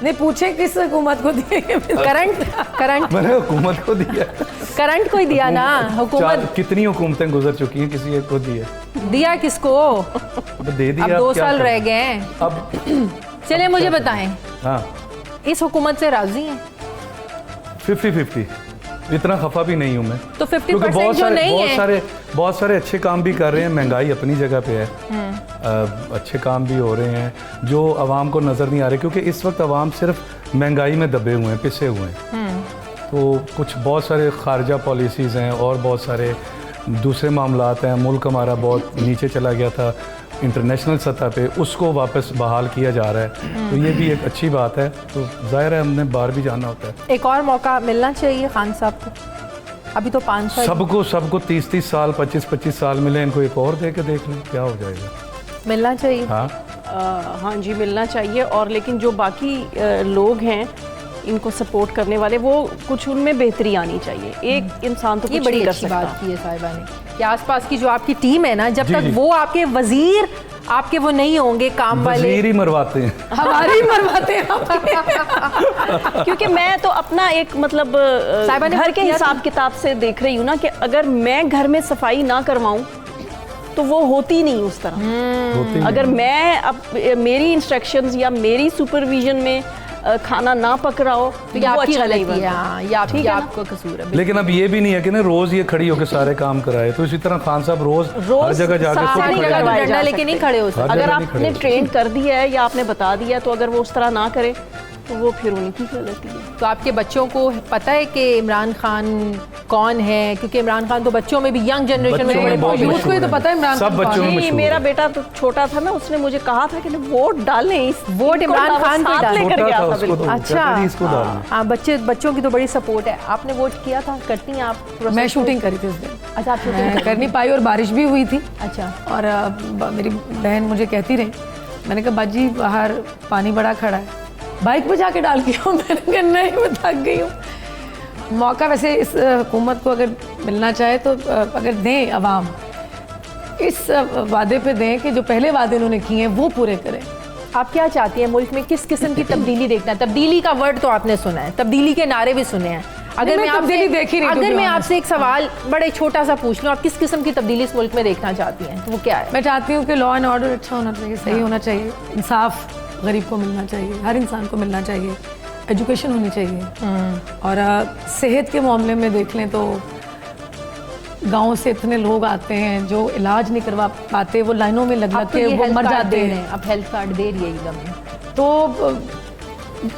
नहीं, पूछे किस हुकूमत को दिए? करंट मैंने हुकूमत को दिया है। करंट को ही दिया ना? हुकूमत कितनी हुकूमतें गुजर चुकी हैं, किसी एक को दिया दिया किसको? अब दे दिया। अब आप 2 क्या साल करें? रह गए हैं। अब चलिए मुझे बताएं, हाँ इस हुकूमत से राजी हैं? 50-50, इतना खफा भी नहीं हूँ मैं, तो क्योंकि 50% जो नहीं है। बहुत सारे अच्छे काम भी कर रहे हैं। महंगाई अपनी जगह पे है, अच्छे काम भी हो रहे हैं जो आवाम को नज़र नहीं आ रहे, क्योंकि इस वक्त आवाम सिर्फ महंगाई में दबे हुए हैं, पिसे हुए हैं। तो कुछ बहुत सारे खारजा पॉलिसीज़ हैं और बहुत सारे दूसरे मामलात हैं। मुल्क हमारा बहुत नीचे चला गया था इंटरनेशनल सतह पे, उसको वापस बहाल किया जा रहा है, तो ये भी एक अच्छी बात है। तो ज़ाहिर है हमने बाहर भी जाना होता है। एक और मौका मिलना चाहिए खान साहब को। अभी तो 5 साल सबको 30-30 साल 25-25 साल मिले, इनको एक और दे के देख लें क्या हो जाएगा। मिलना चाहिए। हाँ हाँ जी, मिलना चाहिए। और लेकिन जो बाकी लोग हैं इनको सपोर्ट करने वाले, वो कुछ उनमें बेहतरी आनी चाहिए। एक इंसान तो ये कुछ बड़ी नहीं कर अच्छी सकता। बात की है साहिबा ने कि आसपास की जो आपकी टीम है ना, जब जी, तक जी। वो आपके वजीर आपके वो नहीं होंगे काम वाले। वजीर ही मरवाते हैं। हमारे ही मरवाते हैं आप। क्योंकि मैं तो अपना एक मतलब साहिबा ने घर के किया हिसाब था। किताब से देख रही हूँ ना कि अगर मैं घर में सफाई ना करवाऊँ तो वो होती नहीं उस तरह। अगर मैं अब मेरी इंस्ट्रक्शंस या मेरी सुपरविजन में खाना ना पक रहा हो तो ये वो आपकी अच्छा नहीं गलती है, बनता। हाँ, ये आपकी ठीक है ना? आपका कसूर है। लेकिन अब ये भी नहीं है कि ना रोज ये खड़ी होकर सारे काम कराए, तो इसी तरह खान साहब रोज हर जगह जाके खुद सारी खड़े जगह हैं। करवाए डंडा जा लेके नहीं सकते। खड़े हो सकते। हर अगर जगह नहीं खड़े आपने हो ट्रेन कर दिया है या आपने बता दिया तो अगर वो उस तरह ना करे तो वो फिर उनकी गलती है। तो आपके बच्चों को पता है कि इमरान खान कौन है? क्योंकि इमरान खान तो बच्चों में भी, यंग जनरेशन में बच्चों बड़े में बहुत मशहूर यूथ को ये तो पता है इमरान सब खान बच्चों में नहीं, मशहूर मेरा है। बेटा तो छोटा था ना, उसने मुझे कहा था कि ना वोट डालें, इस वोट इमरान खान पे डालें। लेकर छोटा गया था था उसको बिल्कुल। तो अच्छा, कहते जी इसको डालना। हाँ, बच्चों की तो बड़ी सपोर्ट है। आपने वोट किया था? करती हैं आप? मैं शूटिंग करी थी उस दिन, अच्छा, आप शूटिंग मैं कर कर नहीं पाई और बारिश भी हुई थी। अच्छा, और मेरी बहन मुझे कहती रही, मैंने कहा बाजी बाहर पानी बड़ा खड़ा है, बाइक पे जाके डाल के आओ। मैंने कहा नहीं, मैं थक गई हूँ। मौका वैसे इस हुकूमत को अगर मिलना चाहे तो अगर दें अवाम, इस वादे पे दें कि जो पहले वादे उन्होंने किए हैं वो पूरे करें। आप क्या चाहती हैं? मुल्क में किस किस्म की तब्दीली देखना है? तब्दीली का वर्ड तो आपने सुना है, तब्दीली के नारे भी सुने हैं। अगर मैं तब्दीली देख ही नहीं, to अगर be मैं honest। आपसे एक सवाल बड़े छोटा सा पूछ लूँ, आप किस किस्म की तब्दीली इस मुल्क में देखना चाहती हैं, तो वो क्या है? मैं चाहती हूँ कि लॉ एंड ऑर्डर अच्छा होना चाहिए, सही होना चाहिए, इंसाफ गरीब को मिलना चाहिए, हर इंसान को मिलना चाहिए, एजुकेशन होनी चाहिए। और सेहत के मामले में देख लें तो गाँव से इतने लोग आते हैं जो इलाज नहीं करवा पाते, वो लाइनों में लग आप लग तो के ये वो हेल्थ मर कार्ड जाते दे रहे हैं। हैं, अब हेल्थ कार्ड दे रही है एकदम। तो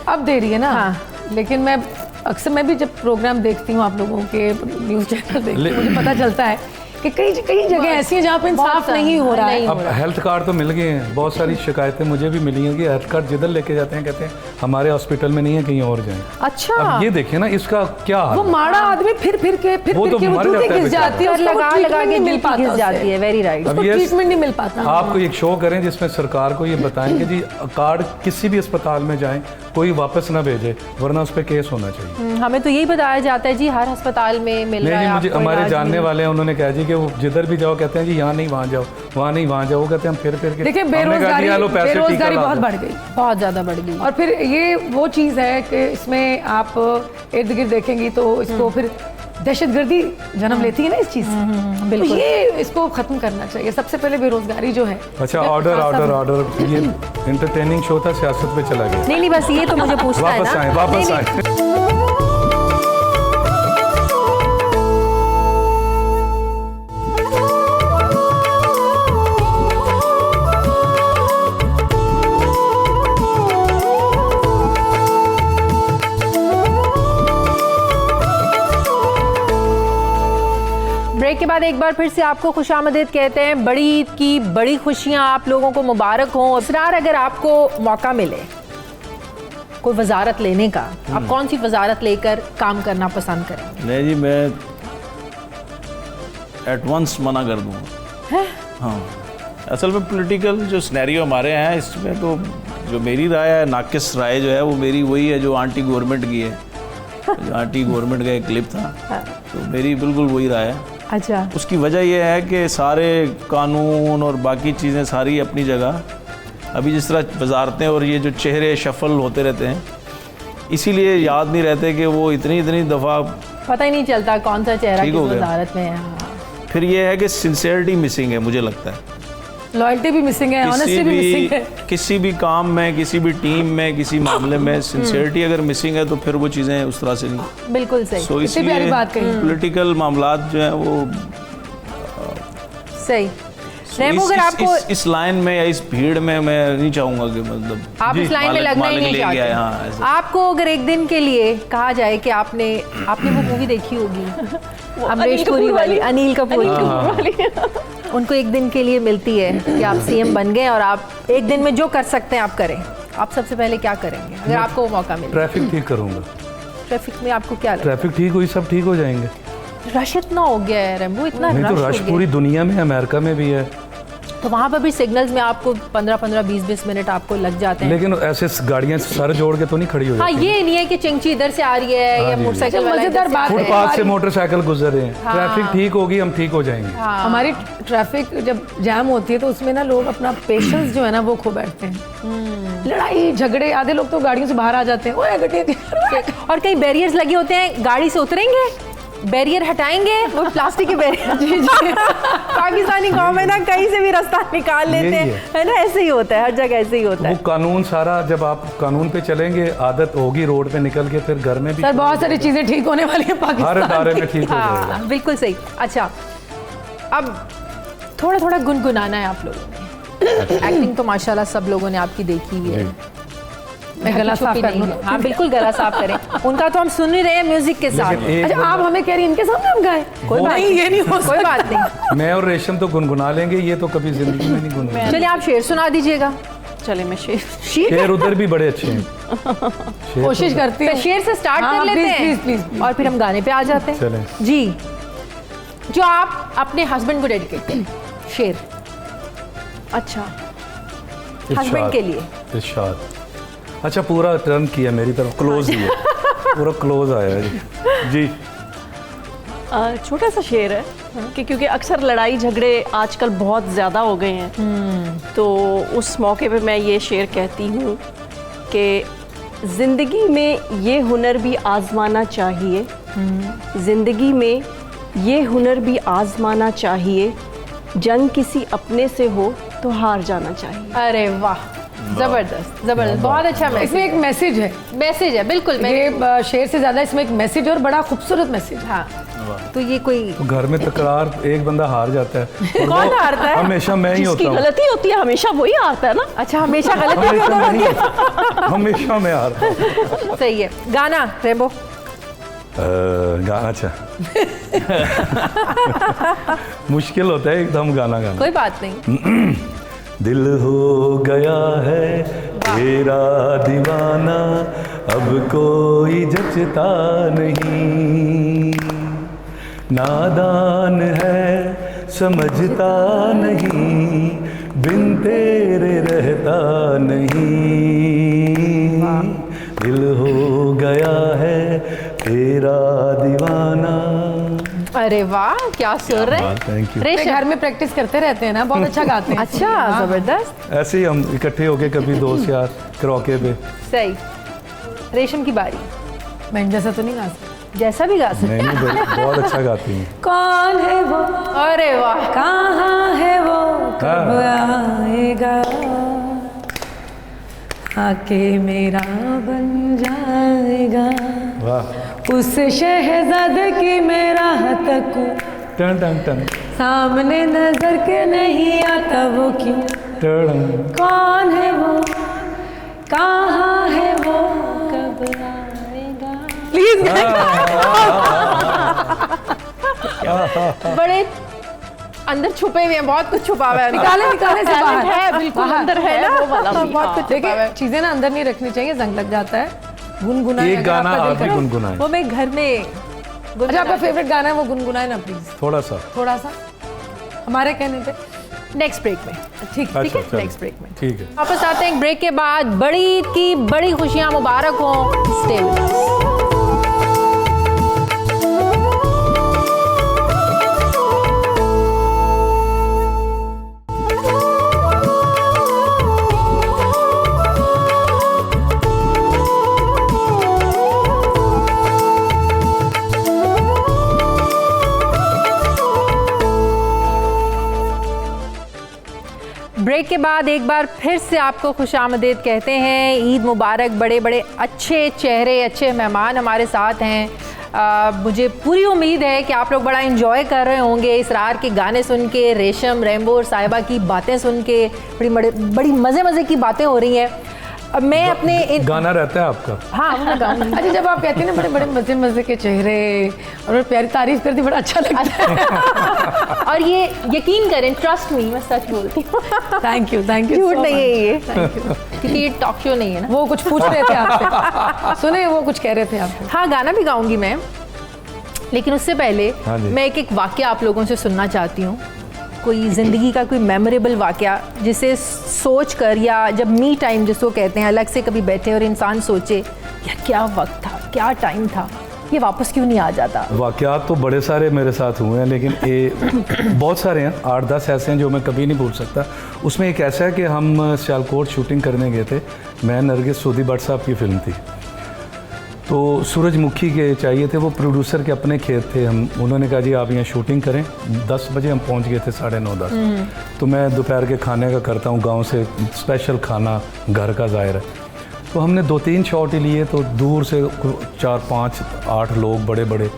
अब दे रही है ना। हाँ। लेकिन मैं अक्सर मैं भी जब प्रोग्राम देखती हूँ आप लोगों के न्यूज़ चैनल देखती हूँ, मुझे पता चलता है कि कई जगह ऐसी हैं जहाँ पे इंसाफ नहीं हो रहा है। अब हेल्थ कार्ड तो मिल गए हैं, बहुत सारी शिकायतें मुझे भी मिली हैं कि हेल्थ कार्ड जिधर लेके जाते हैं कहते हैं हमारे हॉस्पिटल में नहीं है, कहीं और जाएं। अच्छा, अब ये देखिए ना इसका क्या हाल वो है। माड़ा आदमी फिर के वो तो मर जूते जाता है घिस जाती है, उसको लगा treatment लगा के नहीं मिल नीचे पाता घिस उससे। जाती है। Very right. उसको अब ये ट्रीटमेंट नहीं मिल पाता। आपको एक शो करें जिसमें सरकार को ये बताएं कि जी कार्ड किसी भी अस्पताल में जाएं कोई वापस ना भेजे, वरना उस पर केस होना चाहिए। हमें तो यही बताया जाता है जी हर अस्पताल में मिल रहा नहीं है जी, मुझे आपको हमारे इलाज जानने मिल- वाले हैं, उन्होंने कहा जी कि वो जिधर भी जाओ कहते हैं जी यहाँ नहीं वहाँ जाओ, वहाँ नहीं वहाँ जाओ, वो कहते हैं हम फिर के देखिए हमने कहा जी, बेरोजगारी "लो, पैसे टीका बेरोजगारी ला बहुत दो।" बढ़ गई। बहुत ज़्यादा बढ़ गई। और फिर ये वो चीज़ है कि इसमें आप इर्द गिर्द देखेंगी तो इसको फिर दहशतगर्दी जन्म लेती है ना इस चीज़ से। बिल्कुल। तो ये इसको खत्म करना चाहिए। सबसे पहले बेरोजगारी जो है। अच्छा, ऑर्डर ये एंटरटेनिंग शो था, सियासत पे चला गया। नहीं बस ये तो मुझे पूछना है वापस ना। आए वापस नहीं, नहीं, आए। ब्रेक के बाद एक बार फिर से आपको खुशामदीद कहते हैं। बड़ी ईद की बड़ी खुशियां आप लोगों को मुबारक हों। इसरार, अगर आपको मौका मिले कोई वजारत लेने का, आप कौन सी वजारत लेकर काम करना पसंद करेंगे? नहीं जी, मैं एट वंस मना कर दूँगा। हाँ, असल में पॉलिटिकल जो सिनेरियो हमारे यहाँ है इसमें तो जो मेरी राय है, नाकिस राय जो है वो मेरी वही है जो आंटी गवर्नमेंट की है। जो आंटी गवर्नमेंट का एक क्लिप था, तो मेरी बिल्कुल वही राय है। अच्छा, उसकी वजह यह है कि सारे कानून और बाकी चीज़ें सारी अपनी जगह, अभी जिस तरह वजारतें और ये जो चेहरे शफल होते रहते हैं, इसीलिए याद नहीं रहते कि वो इतनी दफ़ा पता ही नहीं चलता कौन सा चेहरा ठीक किस हो गया। वजारत में है। हाँ। फिर ये है कि सिंसेरिटी मिसिंग है, मुझे लगता है। लॉयल्टी भी मिसिंग है, ऑनेस्टी भी मिसिंग है। किसी भी काम में, किसी भी टीम में, किसी मामले में सिंसेरिटी अगर मिसिंग है तो फिर वो चीज़ें उस तरह से नहीं। बिल्कुल सही। सो कितनी प्यारी इसलिए बात कही। पॉलिटिकल मामलात जो हैं वो सही। इस, रेमो, अगर आपको इस लाइन में या इस भीड़ में मैं नहीं चाहूँगा कि मतलब आप इस लाइन में लगना ही नहीं ले गया है, हाँ, चाहते। ऐसा। आपको अगर एक दिन के लिए कहा जाए कि आपने वो मूवी देखी होगी अमरीश पुरी वाली, अनिल कपूर की, उनको एक दिन के लिए मिलती है कि आप सीएम बन गए और आप एक दिन में जो कर सकते हैं आप करें, आप सबसे पहले क्या करेंगे अगर आपको वो मौका मिले? ट्रैफिक ठीक करूंगा। ट्रैफिक में आपको क्या लगता ट्रैफिक ठीक हुई सब ठीक हो जाएंगे। है? रश इतना हो गया है रेमो, इतना नहीं तो रश रश हो गया पूरी दुनिया में है, अमेरिका में भी है। तो वहाँ पर भी सिग्नल्स में आपको 15-15, 20-20 मिनट आपको लग जाते हैं। लेकिन ऐसे गाड़ियां सर जोड़ के तो नहीं खड़ी हो हाँ, जाती। ये नहीं है कि चिंची इधर से आ रही है या जी, मोटरसाइकिल जी। वाला मजेदार इधर से बात आ रहा है। है। फुटपाथ से मोटरसाइकिल गुजर रहे हैं, ट्रैफिक ठीक होगी, हम ठीक हो जाएंगे। हमारी ट्रैफिक जब जैम होती है तो उसमें ना लोग अपना पेशेंस जो है ना वो खो बैठते हैं। लड़ाई झगड़े, आधे लोग तो गाड़ियों से बाहर आ जाते हैं, ओए गड्डी और कई बैरियर्स लगे होते हैं, गाड़ी से उतरेंगे बैरियर हटाएंगे, वो प्लास्टिक के बैरियर। जी जी। पाकिस्तानी गांव में ना कहीं से भी रास्ता निकाल लेते यही हैं, है ना, ऐसे ही होता है, हर जगह ऐसे ही होता वो है। कानून सारा, जब आप कानून पे चलेंगे आदत होगी रोड पे निकल के, फिर घर में भी सर बहुत सारी चीजें ठीक होने वाली है हर पाकिस्तान इदारे में ठीक हो जाएगा। हाँ बिल्कुल सही। अच्छा, अब थोड़ा थोड़ा गुनगुनाना है आप लोगों ने। एक्टिंग तो माशाल्लाह सब लोगों ने आपकी देखी हुई है। मैं गला साफ छुपी कर नहीं लूँ है। हाँ बिल्कुल गला साफ करें, उनका तो हम सुन ही रहे हैं म्यूजिक के साथ। लेकिन एक अच्छा आप हमें कह रही हैं इनके सामने हम गाए? कोई बात नहीं, ये नहीं हो कोई बात नहीं। मैं और रेशम तो गुनगुना लेंगे, ये तो कभी जिंदगी में नहीं गुनगुना। चलिए आप शेर सुना दीजिएगा। चले मैं शेर शेर उधर भी बड़े अच्छे हैं। कोशिश करती तो हूँ। शेर से स्टार्ट हाँ, कर लेते प्लीज, हैं प्लीज, प्लीज। और फिर हम गाने पे आ जाते हैं। चलें। जी, जो आप अपने हस्बैंड को डेडिकेट करें, शेर अच्छा हस्बैंड के लिए। इरशाद। अच्छा पूरा टर्न किया मेरी तरफ, क्लोज ही है, पूरा क्लोज आया है जी। छोटा सा शेर है कि क्योंकि अक्सर लड़ाई झगड़े आजकल बहुत ज़्यादा हो गए हैं, तो उस मौके पे मैं ये शेर कहती हूँ कि ज़िंदगी में ये हुनर भी आज़माना चाहिए, ज़िंदगी में ये हुनर भी आज़माना चाहिए, जंग किसी अपने से हो तो हार जाना चाहिए। अरे वाह, जबरदस्त जबरदस्त, बहुत अच्छा इसमें एक मैसेज मैसेज है, है बिल्कुल। ये शेर से ज्यादा इसमें एक मैसेज और बड़ा खूबसूरत मैसेज। हाँ, तो ये कोई तो घर में तकरार एक बंदा हार जाता है और कौन वो हारता है? हमेशा मैं ही जिसकी होता हूँ। गलती होती है हमेशा वही आता है ना। अच्छा, हमेशा गलती हमेशा होती मैं ही है। होता हूँ। हमेशा मैं हारता हूँ। सही है। गाना रेबो। गाना अच्छा मुश्किल होता है एकदम गाना गाना। कोई बात नहीं। दिल हो गया है तेरा दीवाना, अब कोई जचता नहीं, नादान है समझता नहीं, बिन तेरे रहता नहीं, दिल हो गया है तेरा दीवाना। अरे वाह, क्या सुर है। Thank you. रेशम। घर में प्रैक्टिस करते रहते हैं ना, बहुत अच्छा गाते हैं। अच्छा, जबरदस्त। ऐसे ही हम इकट्ठे होके कभी दोस्त यार करौके पे। सही। रेशम की बारी। मैं जैसा तो नहीं गा सकती। जैसा भी गा सकते। नहीं बहुत अच्छा गाती हूँ। कौन है वो, अरे वाह, कहाँ है वो, कब आएगा, आके मेरा बन जाएगा, वाह। उस शहजादे की मेरा तकूं, टन टन टन सामने नजर के नहीं आता वो क्यों, टन। कौन है वो, कहाँ है वो, कब आएगा। प्लीज बड़े अंदर छुपे हुए हैं, बहुत कुछ छुपा हुआ है। निकाले निकाले से बाहर है, बिल्कुल बाहर। अंदर है ना, वो वाला भी, बहुत हाँ। कुछ छुपा हुआ देखिए है। चीजें ना अंदर नहीं रखनी चाहिए, जंग लग जाता है। गुनगुना एक गाना आप भी गुनगुनाएं। वो मैं घर में अच्छा आपका फेवरेट गाना है वो गुनगुनाए ना प्लीज, थोड़ा सा। थोड़ा सा हमारे कहने पे। नेक्स्ट ब्रेक में। ठीक अच्छा, है, चलो। नेक्स्ट ब्रेक में ठीक है। वापस आते हैं एक ब्रेक के बाद। बड़ी ईद की बड़ी खुशियां मुबारक हो। Stay with us. ब्रेक के बाद एक बार फिर से आपको खुशामदीद कहते हैं। ईद मुबारक। बड़े बड़े अच्छे चेहरे, अच्छे मेहमान हमारे साथ हैं। मुझे पूरी उम्मीद है कि आप लोग बड़ा एंजॉय कर रहे होंगे इसरार के गाने सुन के, रेशम, रेम्बो और साहिबा की बातें सुन के। बड़ी मज़े मज़े की बातें हो रही हैं। अब मैं अपने गाना रहता है आपका? हाँ, मैं गाऊंगी। अच्छा जब आप कहते हैं ना बड़े बड़े मजे मजे के चेहरे और प्यारी तारीफ करती, बड़ा अच्छा लगता है। और ये यकीन करें, ट्रस्ट मी, मैं सच बोलती हूँ। थैंक यू झूठ नहीं है ये, क्योंकि ये टॉक शो नहीं है ना। वो कुछ पूछ रहे थे आपसे, सुने वो कुछ कह रहे थे आपसे। हाँ, गाना भी गाऊंगी मैं, लेकिन उससे पहले हाँ जी। मैं एक वाकया आप लोगों से सुनना चाहती हूँ। कोई ज़िंदगी का कोई मेमोरेबल वाकया जिसे सोच कर, या जब मी टाइम जिसको कहते हैं, अलग से कभी बैठे और इंसान सोचे यार क्या वक्त था, क्या टाइम था, ये वापस क्यों नहीं आ जाता। वाक़यात तो बड़े सारे मेरे साथ हुए हैं, लेकिन बहुत सारे हैं, 8-10 ऐसे हैं जो मैं कभी नहीं भूल सकता। उसमें एक ऐसा है कि हम सियालकोट शूटिंग करने गए थे। मैं नरगिस सूदी भट्ट साहब की फ़िल्म थी। तो सूरजमुखी के चाहिए थे, वो प्रोड्यूसर के अपने खेत थे। हम उन्होंने कहा जी आप यहाँ शूटिंग करें। 10 बजे हम पहुँच गए थे, 9:30 10। तो मैं दोपहर के खाने का करता हूँ, गांव से स्पेशल खाना घर का ज़ाहिर है। तो हमने 2-3 शॉट ही लिए, तो दूर से 4, 5, 8 लोग बड़े बड़े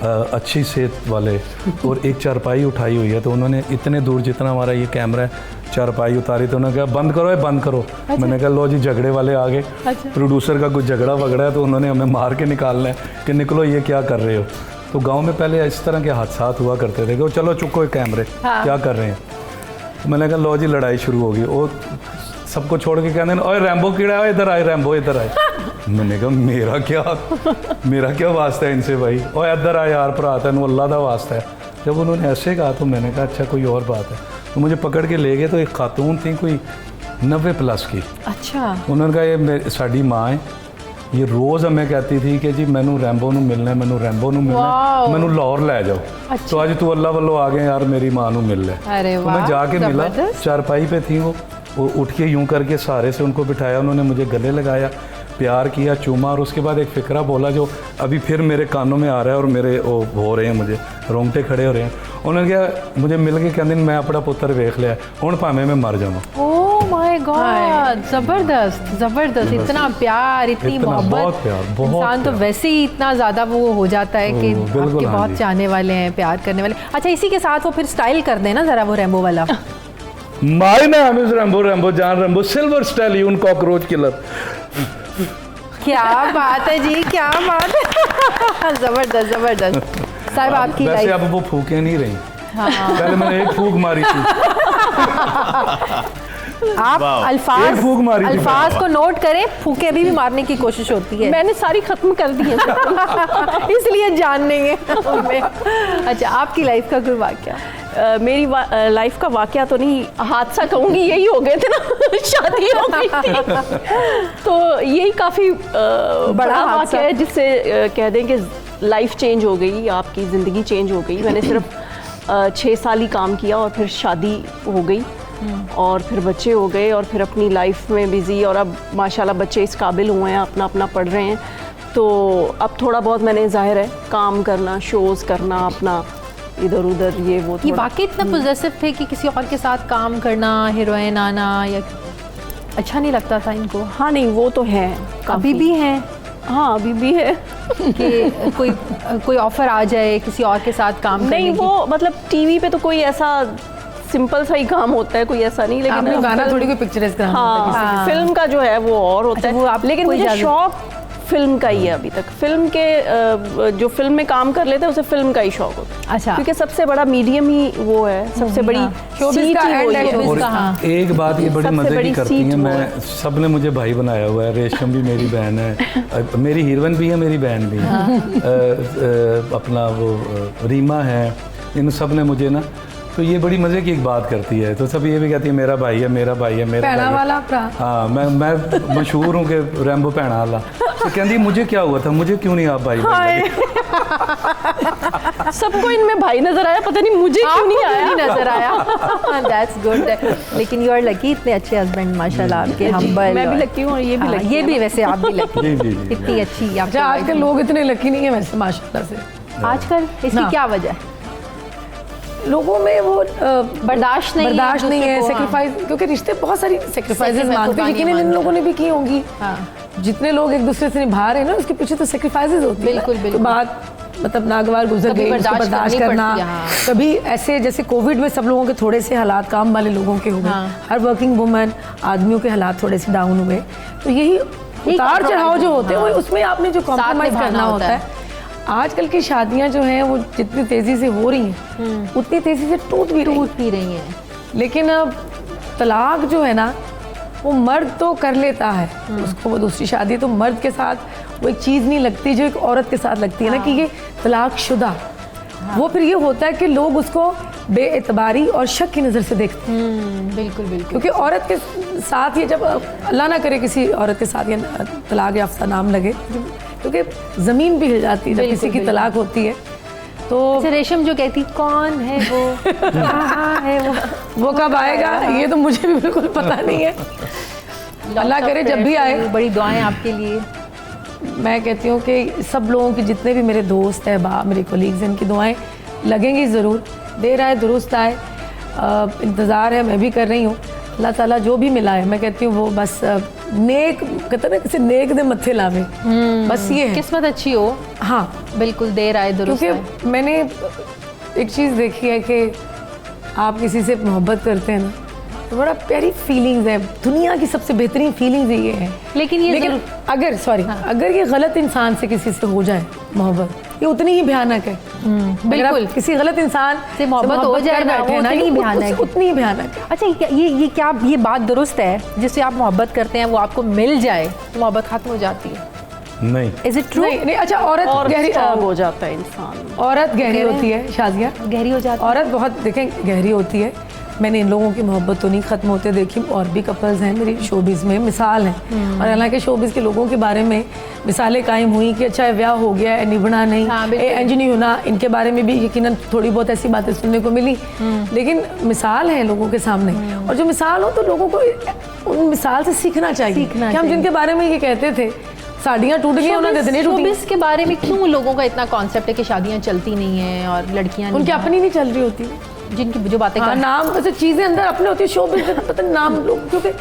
अच्छी सेहत वाले, और एक चारपाई उठाई हुई है। तो उन्होंने इतने दूर जितना हमारा ये कैमरा है चारपाई उतारी, तो उन्होंने कहा बंद करो ये बंद करो। अच्छा। मैंने कहा लो जी झगड़े वाले आ गए। अच्छा। प्रोड्यूसर का कुछ झगड़ा वगड़ा है, तो उन्होंने हमें मार के निकालना है कि निकलो ये क्या कर रहे हो। तो गाँव में पहले इस तरह के हादसा हुआ करते थे कि चलो चुको कैमरे। हाँ। क्या कर रहे हैं। तो मैंने कहा लो जी लड़ाई शुरू होगी। और सबको छोड़ के कहते हैं ओए रैम्बो कीड़ा है, इधर आए रैम्बो इधर आए। मैंने कहा मेरा क्या वास्ता है इनसे भाई, और इधर आए यार भरा तेन अल्लाह का वास्ता है। जब उन्होंने ऐसे कहा तो मैंने कहा अच्छा कोई और बात है। तो मुझे पकड़ के ले गए, तो एक खातून थी कोई 90+ की। अच्छा। उन्होंने कहा ये साड़ी माँ है, ये रोज़ हमें कहती थी कि जी मैनू रैम्बो नू मिलना है, मैनू रैम्बो नू मिलना है, मैनू लाहौर लै जाओ। अच्छा। तो आज तू अल्लाह वल्लों आ गए यार मेरी माँ नू मिल ले। तो मैं जाके मिला, चारपाई पे थी वो उठ के यूं करके सहारे से उनको बिठाया, उन्होंने मुझे गले लगाया, प्यार किया, चूमा, और उसके बाद एक फ़िक्रा बोला जो अभी फिर मेरे कानों में आ रहा है और मेरे वो हो रहे हैं, मुझे रोंगटे खड़े हो रहे हैं। उन्होंने कहा मुझे मिल के कहते मैं अपना पुत्र वेख लिया, हुण भावें मैं मर जावां। ओह माय गॉड, जबरदस्त जबरदस्त, इतना प्यार, इतनी मोहब्बत। इंसान तो वैसे ही इतना ज़्यादा वो हो जाता है कि आपके बहुत चाहने वाले हैं, प्यार करने वाले। अच्छा, इसी के साथ वो फिर स्टाइल कर दें ना ज़रा वो रैम्बो वाला। My name is Rambo, Rambo John Rambo, silver stallion cockroach killer. क्या बात है जी, क्या बात है। जबरदस्त जबरदस्त। साहब आपकी वैसे अब वो फूके नहीं रही। हाँ। पहले मैंने एक फूक मारी थी। आप अल्फाज को नोट करें, फूके अभी भी मारने की कोशिश होती है। मैंने सारी खत्म कर दी है इसलिए जान नहीं है। अच्छा, आपकी लाइफ का कोई वाकया? मेरी लाइफ का वाकया तो नहीं, हादसा कहूँगी, यही हो गए थे ना शादी हो गई थी। तो यही काफ़ी बड़ा वाकया है जिससे कह दें कि लाइफ चेंज हो गई, आपकी ज़िंदगी चेंज हो गई। मैंने सिर्फ 6 साल ही काम किया और फिर शादी हो गई और फिर बच्चे हो गए और फिर अपनी लाइफ में बिज़ी, और अब माशाल्लाह बच्चे इस काबिल हुए हैं, अपना अपना पढ़ रहे हैं। तो अब थोड़ा बहुत मैंने ज़ाहिर है काम करना, शोज़ करना, अपना इधर उधर ये वो। ये वाकई इतना पॉजिटिव थे कि किसी और के साथ काम करना, हीरोइन आना, या अच्छा नहीं लगता था इनको? हाँ नहीं, वो तो है, अभी भी है। हाँ अभी भी है कि कोई ऑफर आ जाए किसी और के साथ काम करने नहीं, वो मतलब टीवी पे तो कोई ऐसा सिंपल सा ही काम होता है, कोई ऐसा नहीं। लेकिन आपने गाना थोड़ी कोई पिक्चराइज कराना होता है। हाँ, फिल्म का जो है वो और होता है। वो लेकिन मुझे शौक फिल्म का ही है अभी तक। फिल्म के जो फिल्म में काम कर लेते हैं उसे फिल्म का ही शौक होता है। अच्छा। क्योंकि सबसे बड़ा मीडियम ही वो है, सबसे बड़ी सीट ही वो है। एक बात ये बड़ी मजे की करती है, मैं सब ने मुझे भाई बनाया हुआ है। रेशम भी मेरी बहन है, मेरी हीरोइन भी है, मेरी बहन भी है, अपना वो रीमा है, इन सब ने मुझे ना, तो ये बड़ी मज़े की एक बात करती है। तो सब ये भी कहती है मेरा भाई है, मेरा भाई है, मेरा भाई वाला भरा। हाँ, मैं मशहूर हूँ कि रैम्बो भैणा वाला। तो कहती मुझे क्या हुआ था, मुझे क्यों नहीं आप भाई बन? सबको इनमें भाई नजर आया, पता नहीं मुझे क्यों नहीं आया। नजर आया। That's good. लेकिन यू आर लकी, इतने अच्छे हस्बैंड माशाल्लाह आपके, हम्बल। मैं भी लकी हूँ और ये भी लकी। ये भी वैसे आप भी लकी, इतनी अच्छी। आजकल लोग इतने लकी नहीं है वैसे माशाल्लाह से। आजकल इसकी क्या वजह है? लोगों में वो बर्दाश्त नहीं है, सेक्रीफाइस, क्योंकि रिश्ते बहुत सारी सेक्रीफाइसेस मांगते हैं, लेकिन इन लोगों ने भी की होंगी। जितने लोग एक दूसरे से निभा रहे हैं ना, उसके पीछे तो सेक्रीफाइसेस होती है। बिल्कुल बिल्कुल। बात मतलब नागवार गुजर गई, बर्दाश्त करना। कभी ऐसे जैसे कोविड में सब लोगों के थोड़े से हालात काम वाले लोगों के हुए, हर वर्किंग वुमन आदमियों के हालात थोड़े से डाउन हुए। तो यही उतार चढ़ाव जो होते हैं वो उसमें आपने जो कॉम्प्रोमाइज करना होता है। आजकल की शादियां जो हैं वो जितनी तेज़ी से हो रही हैं उतनी तेज़ी से टूट भी रही हैं। लेकिन अब तलाक जो है ना, वो मर्द तो कर लेता है उसको, वो दूसरी शादी तो मर्द के साथ वो एक चीज़ नहीं लगती जो एक औरत के साथ लगती है ना, कि ये तलाक शुदा। वो फिर ये होता है कि लोग उसको बेएतबारी और शक की नज़र से देखते हैं। बिल्कुल बिल्कुल। क्योंकि औरत के साथ ये, जब अल्लाह ना करे किसी औरत के साथ ये तलाक याफ्ता नाम लगे, क्योंकि ज़मीन भी हिल जाती है जब किसी की तलाक होती है। तो रेशम जो कहती कौन है वो, कहाँ है वो कब आएगा, ये तो मुझे भी बिल्कुल पता नहीं है। अल्लाह करे जब भी आए। बड़ी दुआएं आपके लिए। मैं कहती हूँ कि सब लोगों के जितने भी मेरे दोस्त हैं मेरे कोलीग्स हैं, इनकी दुआएं लगेंगी ज़रूर, देर आए दुरुस्त आए। इंतज़ार है, मैं भी कर रही हूँ। अल्लाह ताला जो भी मिला है, मैं कहती हूँ वो बस नेक, कहते ना किसी नेक दे मत्थे लावे, बस ये है। किस्मत अच्छी हो। हाँ बिल्कुल, देर आए दुरुस्त आए। क्योंकि मैंने एक चीज़ देखी है कि आप किसी से मोहब्बत करते हैं ना, तो बड़ा प्यारी फीलिंग्स है, दुनिया की सबसे बेहतरीन फीलिंग्स ये है। लेकिन अगर ये गलत इंसान से किसी से हो जाए मोहब्बत, ये उतनी ही भयानक है। बिल्कुल, किसी गलत इंसान से मोहब्बत हो जाए ना, वो उतनी ही भयानक है। उतनी ही भयानक है। अच्छा, ये बात दुरुस्त है, जिससे आप मोहब्बत करते हैं वो आपको मिल जाए तो मोहब्बत खत्म हो जाती है? नहीं, इज इट ट्रू? नहीं, अच्छा, औरत गहरी हो जाता है इंसान, औरत गहरी होती है, शाजिया गहरी हो जाती है। औरत बहुत देखें गहरी होती है। मैंने इन लोगों की मोहब्बत तो नहीं ख़त्म होते देखी, और भी कपल्स हैं मेरी शोबिज़ में, मिसाल हैं। और हालांकि शोबिज़ के लोगों के बारे में मिसालें कायम हुई कि अच्छा ब्याह हो गया है, निभना नहीं, इंज नहीं होना, इनके बारे में भी यकीनन थोड़ी बहुत ऐसी बातें सुनने को मिली। लेकिन मिसाल है लोगों के सामने, और जो मिसाल हो तो लोगों को उन मिसाल से सीखना चाहिए कि हम जिनके बारे में ये कहते थे साड़ियाँ टूट गई, उन्होंने इतनी टूटी। शोबिज़ के बारे में क्यों लोगों का इतना कॉन्सेप्ट है कि शादियाँ चलती नहीं हैं और लड़कियाँ उनकी अपनी नहीं चल रही होती, जिनकी जो बातें हाँ, नाम वैसे चीज़ें अंदर अपने होती है, शोबिज़ पता नाम लोग, क्योंकि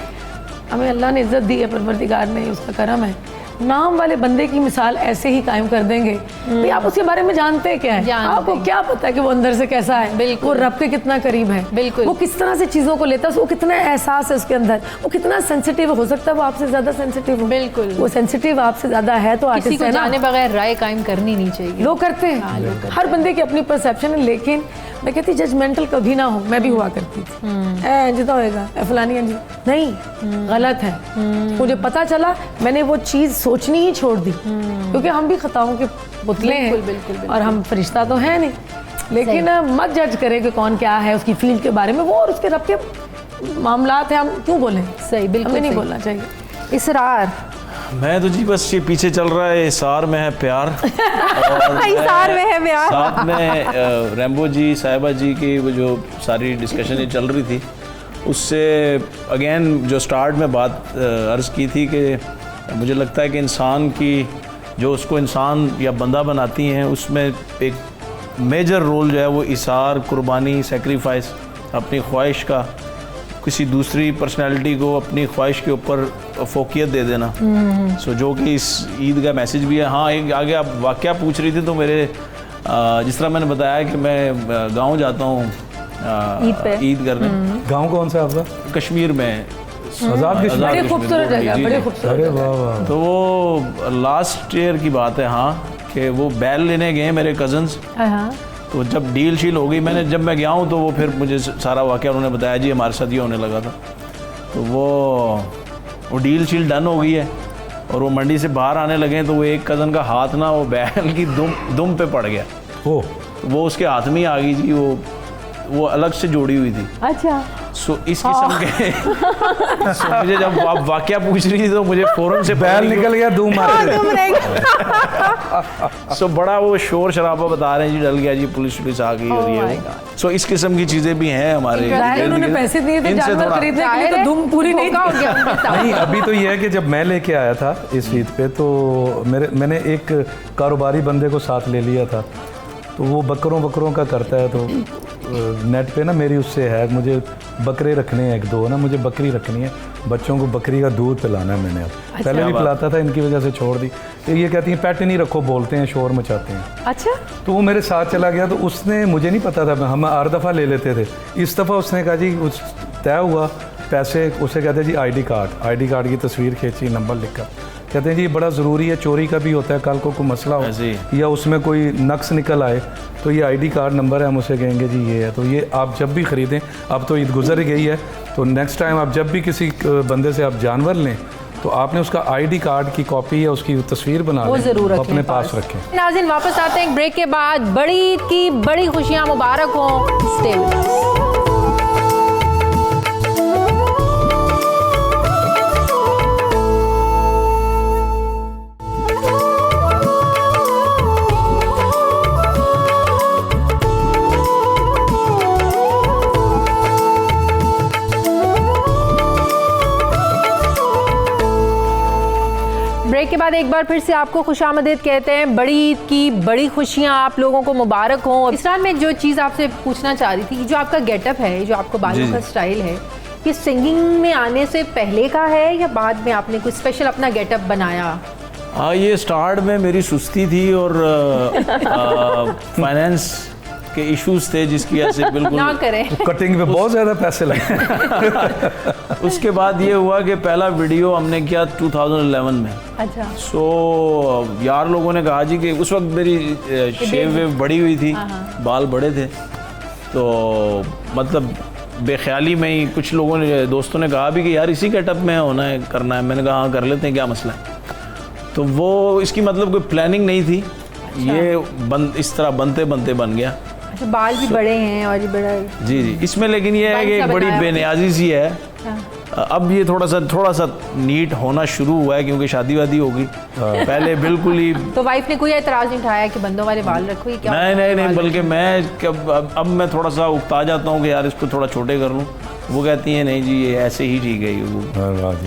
हमें अल्लाह ने इज्जत दी है, परवरदिगार ने, उसका करम है। नाम वाले बंदे की मिसाल ऐसे ही कायम कर देंगे। भाई आप उसके बारे में जानते क्या है? आपको क्या पता है कि वो अंदर से कैसा है? बिल्कुल। वो रब के कितना करीब है, बिल्कुल। वो किस तरह से चीज़ों को लेता है, वो कितना एहसास है उसके अंदर, वो कितना सेंसिटिव हो सकता है, वो आपसे ज़्यादा सेंसिटिव हो। बिल्कुल। वो सेंसिटिव आपसे ज़्यादा है तो किसी आर्टिस्ट को है ना, जाने बगैर राय कायम करनी नहीं चाहिए। लोग करते हैं, हर बंदे की अपनी परसेप्शन है। लेकिन मैं कहती जजमेंटल कभी ना हो, मैं भी हुआ करती थी, जितना होएगा फलानी जी, नहीं, गलत है। मुझे पता चला, मैंने वो चीज़ सोचनी ही छोड़ दी, क्योंकि हम भी खताओं के पुतले हैं, बिल्कुल। और हम फरिश्ता तो हैं नहीं। लेकिन मत जज करें कि कौन क्या है उसकी फील्ड के बारे में, वो और उसके रब के मामलात हैं, हम क्यों बोलें? सही, बिल्कुल हमें नहीं सही। बोलना चाहिए। इसरार मैं तो जी बस ये पीछे चल रहा है, इसार में है प्यार। और इसार में है प्यार। साथ में रैम्बो जी, साहिबा जी की वो जो सारी डिस्कशन ये चल रही थी, उससे अगेन जो स्टार्ट में बात अर्ज़ की थी कि मुझे लगता है कि इंसान की जो उसको इंसान या बंदा बनाती हैं, उसमें एक मेजर रोल जो है वो इसार, कुर्बानी, सेक्रीफाइस, अपनी ख्वाहिश का किसी दूसरी पर्सनालिटी को अपनी ख्वाहिश के ऊपर फोकियत दे देना। सो जो कि इस ईद का मैसेज भी है। हाँ, एक आगे आप वाक़या पूछ रही थी, तो मेरे जिस तरह मैंने बताया कि मैं गांव जाता हूँ ईद करने। गांव कौन सा आपका? कश्मीर में, आज़ाद कश्मीर। बड़े खूबसूरत जगह, बड़े खूबसूरत। अरे वाह वाह। तो वो लास्ट ईयर की बात है, हाँ, कि वो बैल लेने गए मेरे कज़न्स। तो जब डील शील हो गई, जब मैं गया हूँ तो वो फिर मुझे सारा वाक़या उन्होंने बताया, जी हमारे साथ ये होने लगा था। तो वो डील शील डन हो गई है, और वो मंडी से बाहर आने लगे, तो वो एक कज़न का हाथ ना वो बैल की दुम पे पड़ गया। वो उसके हाथ में ही आ गई जी, वो अलग से जोड़ी हुई थी। अच्छा। सो इस किस्म के मुझे जब आप वाक़या पूछ रही थी तो मुझे फ़ौरन से बैल निकल गया, धूम मार सो बड़ा वो शोर शराबा बता रहे हैं जी, डल गया जी, पुलिस आ गई और ये। सो इस किस्म की चीज़ें भी हैं हमारे। उन्होंने पैसे दिए थे जानवर खरीदने के लिए, तो धूम पूरी नहीं थी। नहीं, अभी तो ये है कि जब मैं लेके आया था इस ईद पे, तो मैंने एक कारोबारी बंदे को साथ ले लिया था, तो वो बकरों का करता है। तो नेट पे ना मेरी उससे है, मुझे बकरे रखने हैं, 1-2 ना, मुझे बकरी रखनी है, बच्चों को बकरी का दूध पिलाना है। मैंने अब पहले भी पिलाता था, इनकी वजह से छोड़ दी। तो ये कहती हैं पेट नहीं रखो, बोलते हैं, शोर मचाते हैं। अच्छा। तो वो मेरे साथ चला गया, तो उसने, मुझे नहीं पता था, हम 8 दफ़ा ले लेते थे। इस दफ़ा उसने कहा जी, उस तय हुआ पैसे, उसे कहते हैं जी ID कार्ड की तस्वीर खींची, नंबर लिखा, कहते हैं जी बड़ा ज़रूरी है, चोरी का भी होता है, कल को कोई मसला हो या उसमें कोई नक्स निकल आए, तो ये ID कार्ड नंबर है, हम उसे कहेंगे जी ये है। तो ये आप जब भी ख़रीदें, अब तो ईद गुजर गई है, तो नेक्स्ट टाइम आप जब भी किसी बंदे से आप जानवर लें, तो आपने उसका ID कार्ड की कॉपी या उसकी तस्वीर बना लें, अपने पास रखें। नाज़रीन, वापस आते हैं ब्रेक के बाद। बड़ी ईद की बड़ी खुशियाँ मुबारक हों। Stay with us. ब्रेक के बाद एक बार फिर से आपको खुशामदीद कहते हैं। बड़ी ईद की बड़ी खुशियाँ आप लोगों को मुबारक हों। इसरार में जो चीज़ आपसे पूछना चाह रही थी, जो आपका गेटअप है, जो आपको बालों का स्टाइल है, ये सिंगिंग में आने से पहले का है या बाद में आपने कुछ स्पेशल अपना गेटअप बनाया? हाँ, ये स्टार्ट में मेरी सुस्ती थी और फाइनेंस के इश्यूज थे जिसकी वजह से बिल्कुल ना करें। कटिंग पे बहुत ज़्यादा पैसे लगे। उसके बाद ये हुआ कि पहला वीडियो हमने किया 2011 में। अच्छा। सो यार लोगों ने कहा जी कि उस वक्त मेरी शेव वेव बड़ी हुई थी, बाल बड़े थे, तो मतलब बेख्याली में ही कुछ लोगों ने, दोस्तों ने कहा भी कि यार इसी गेटअप में होना है, करना है। मैंने कहा हाँ कर लेते हैं, क्या मसला है। तो वो इसकी मतलब कोई प्लानिंग नहीं थी। अच्छा। ये इस तरह बनते बनते बन गया। अच्छा, बाल भी बड़े हैं और ये बड़ा। जी जी, इसमें लेकिन ये है कि एक बड़ी बेनियाजी सी है। अब ये थोड़ा सा नीट होना शुरू हुआ है क्योंकि शादी वादी होगी। पहले बिल्कुल ही तो वाइफ ने कोई एतराज़ नहीं उठाया कि बंदों वाले बाल रखो? ये क्या? नहीं, बल्कि मैं अब मैं थोड़ा सा उकता जाता हूँ कि यार इसको थोड़ा छोटे कर लूँ। वो कहती है नहीं जी ये ऐसे ही ठीक है।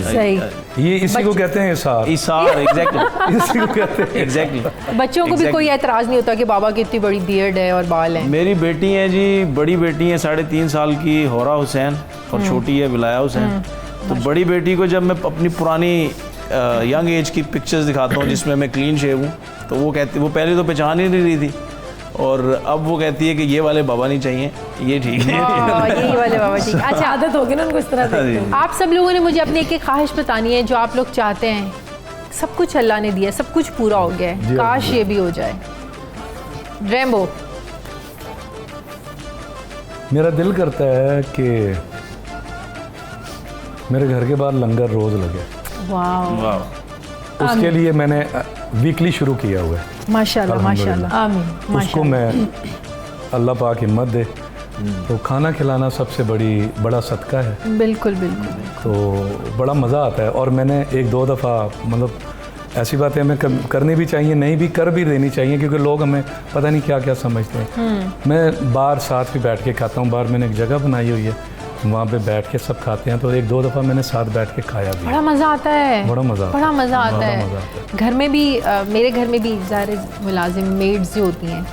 सही। ये इसी को कहते हैं इसार। एग्जैक्टली इसी को कहते हैं एग्जैक्टली। बच्चों को भी कोई एतराज़ नहीं होता कि बाबा की इतनी बड़ी बियर्ड है और बाल हैं? मेरी बेटी है जी, बड़ी बेटी है 3.5 साल की, होरा हुसैन, और छोटी है विलाया हुसैन। तो बड़ी बेटी को जब मैं अपनी पुरानी यंग एज की पिक्चर्स दिखाता हूँ जिसमें मैं क्लीन शेव हूँ, तो वो कहती, वो पहले तो पहचान ही नहीं रही थी, और अब वो कहती है कि ये वाले बाबा नहीं चाहिए, ये ठीक है। यही वाले बाबा ठीक है। अच्छा, आदत होगी ना उनको इस तरह देखते। आप सब लोगों ने मुझे अपनी एक ख्वाहिश बतानी है जो आप लोग चाहते हैं। सब कुछ अल्लाह ने दिया, सब कुछ पूरा हो गया है, काश ये भी हो जाए। रैम्बो। मेरा दिल करता है कि मेरे घर के बाहर लंगर रोज़ लगे। वाह, उसके लिए मैंने वीकली शुरू किया हुआ है। माशाल्लाह माशाल्लाह, आमीन। उसको मैं अल्लाह पाक हिम्मत दे। तो खाना खिलाना सबसे बड़ा सदका है। बिल्कुल बिल्कुल। तो बड़ा मज़ा आता है। और मैंने 1-2 दफ़ा, मतलब ऐसी बातें हमें करनी भी चाहिए, नहीं भी कर भी देनी चाहिए, क्योंकि लोग हमें पता नहीं क्या क्या समझते हैं। मैं बाहर साथ भी बैठ के खाता हूँ। बाहर मैंने एक जगह बनाई हुई है, वहाँ पे बैठ के सब खाते हैं। तो 1-2 दफ़ा मैंने साथ बैठ के खाया भी। बड़ा मज़ा आता है। बड़ा मज़ा आता है। घर में भी मेरे घर में भी ज़ाहिर मुलाजिम मेड्स जो होती हैं,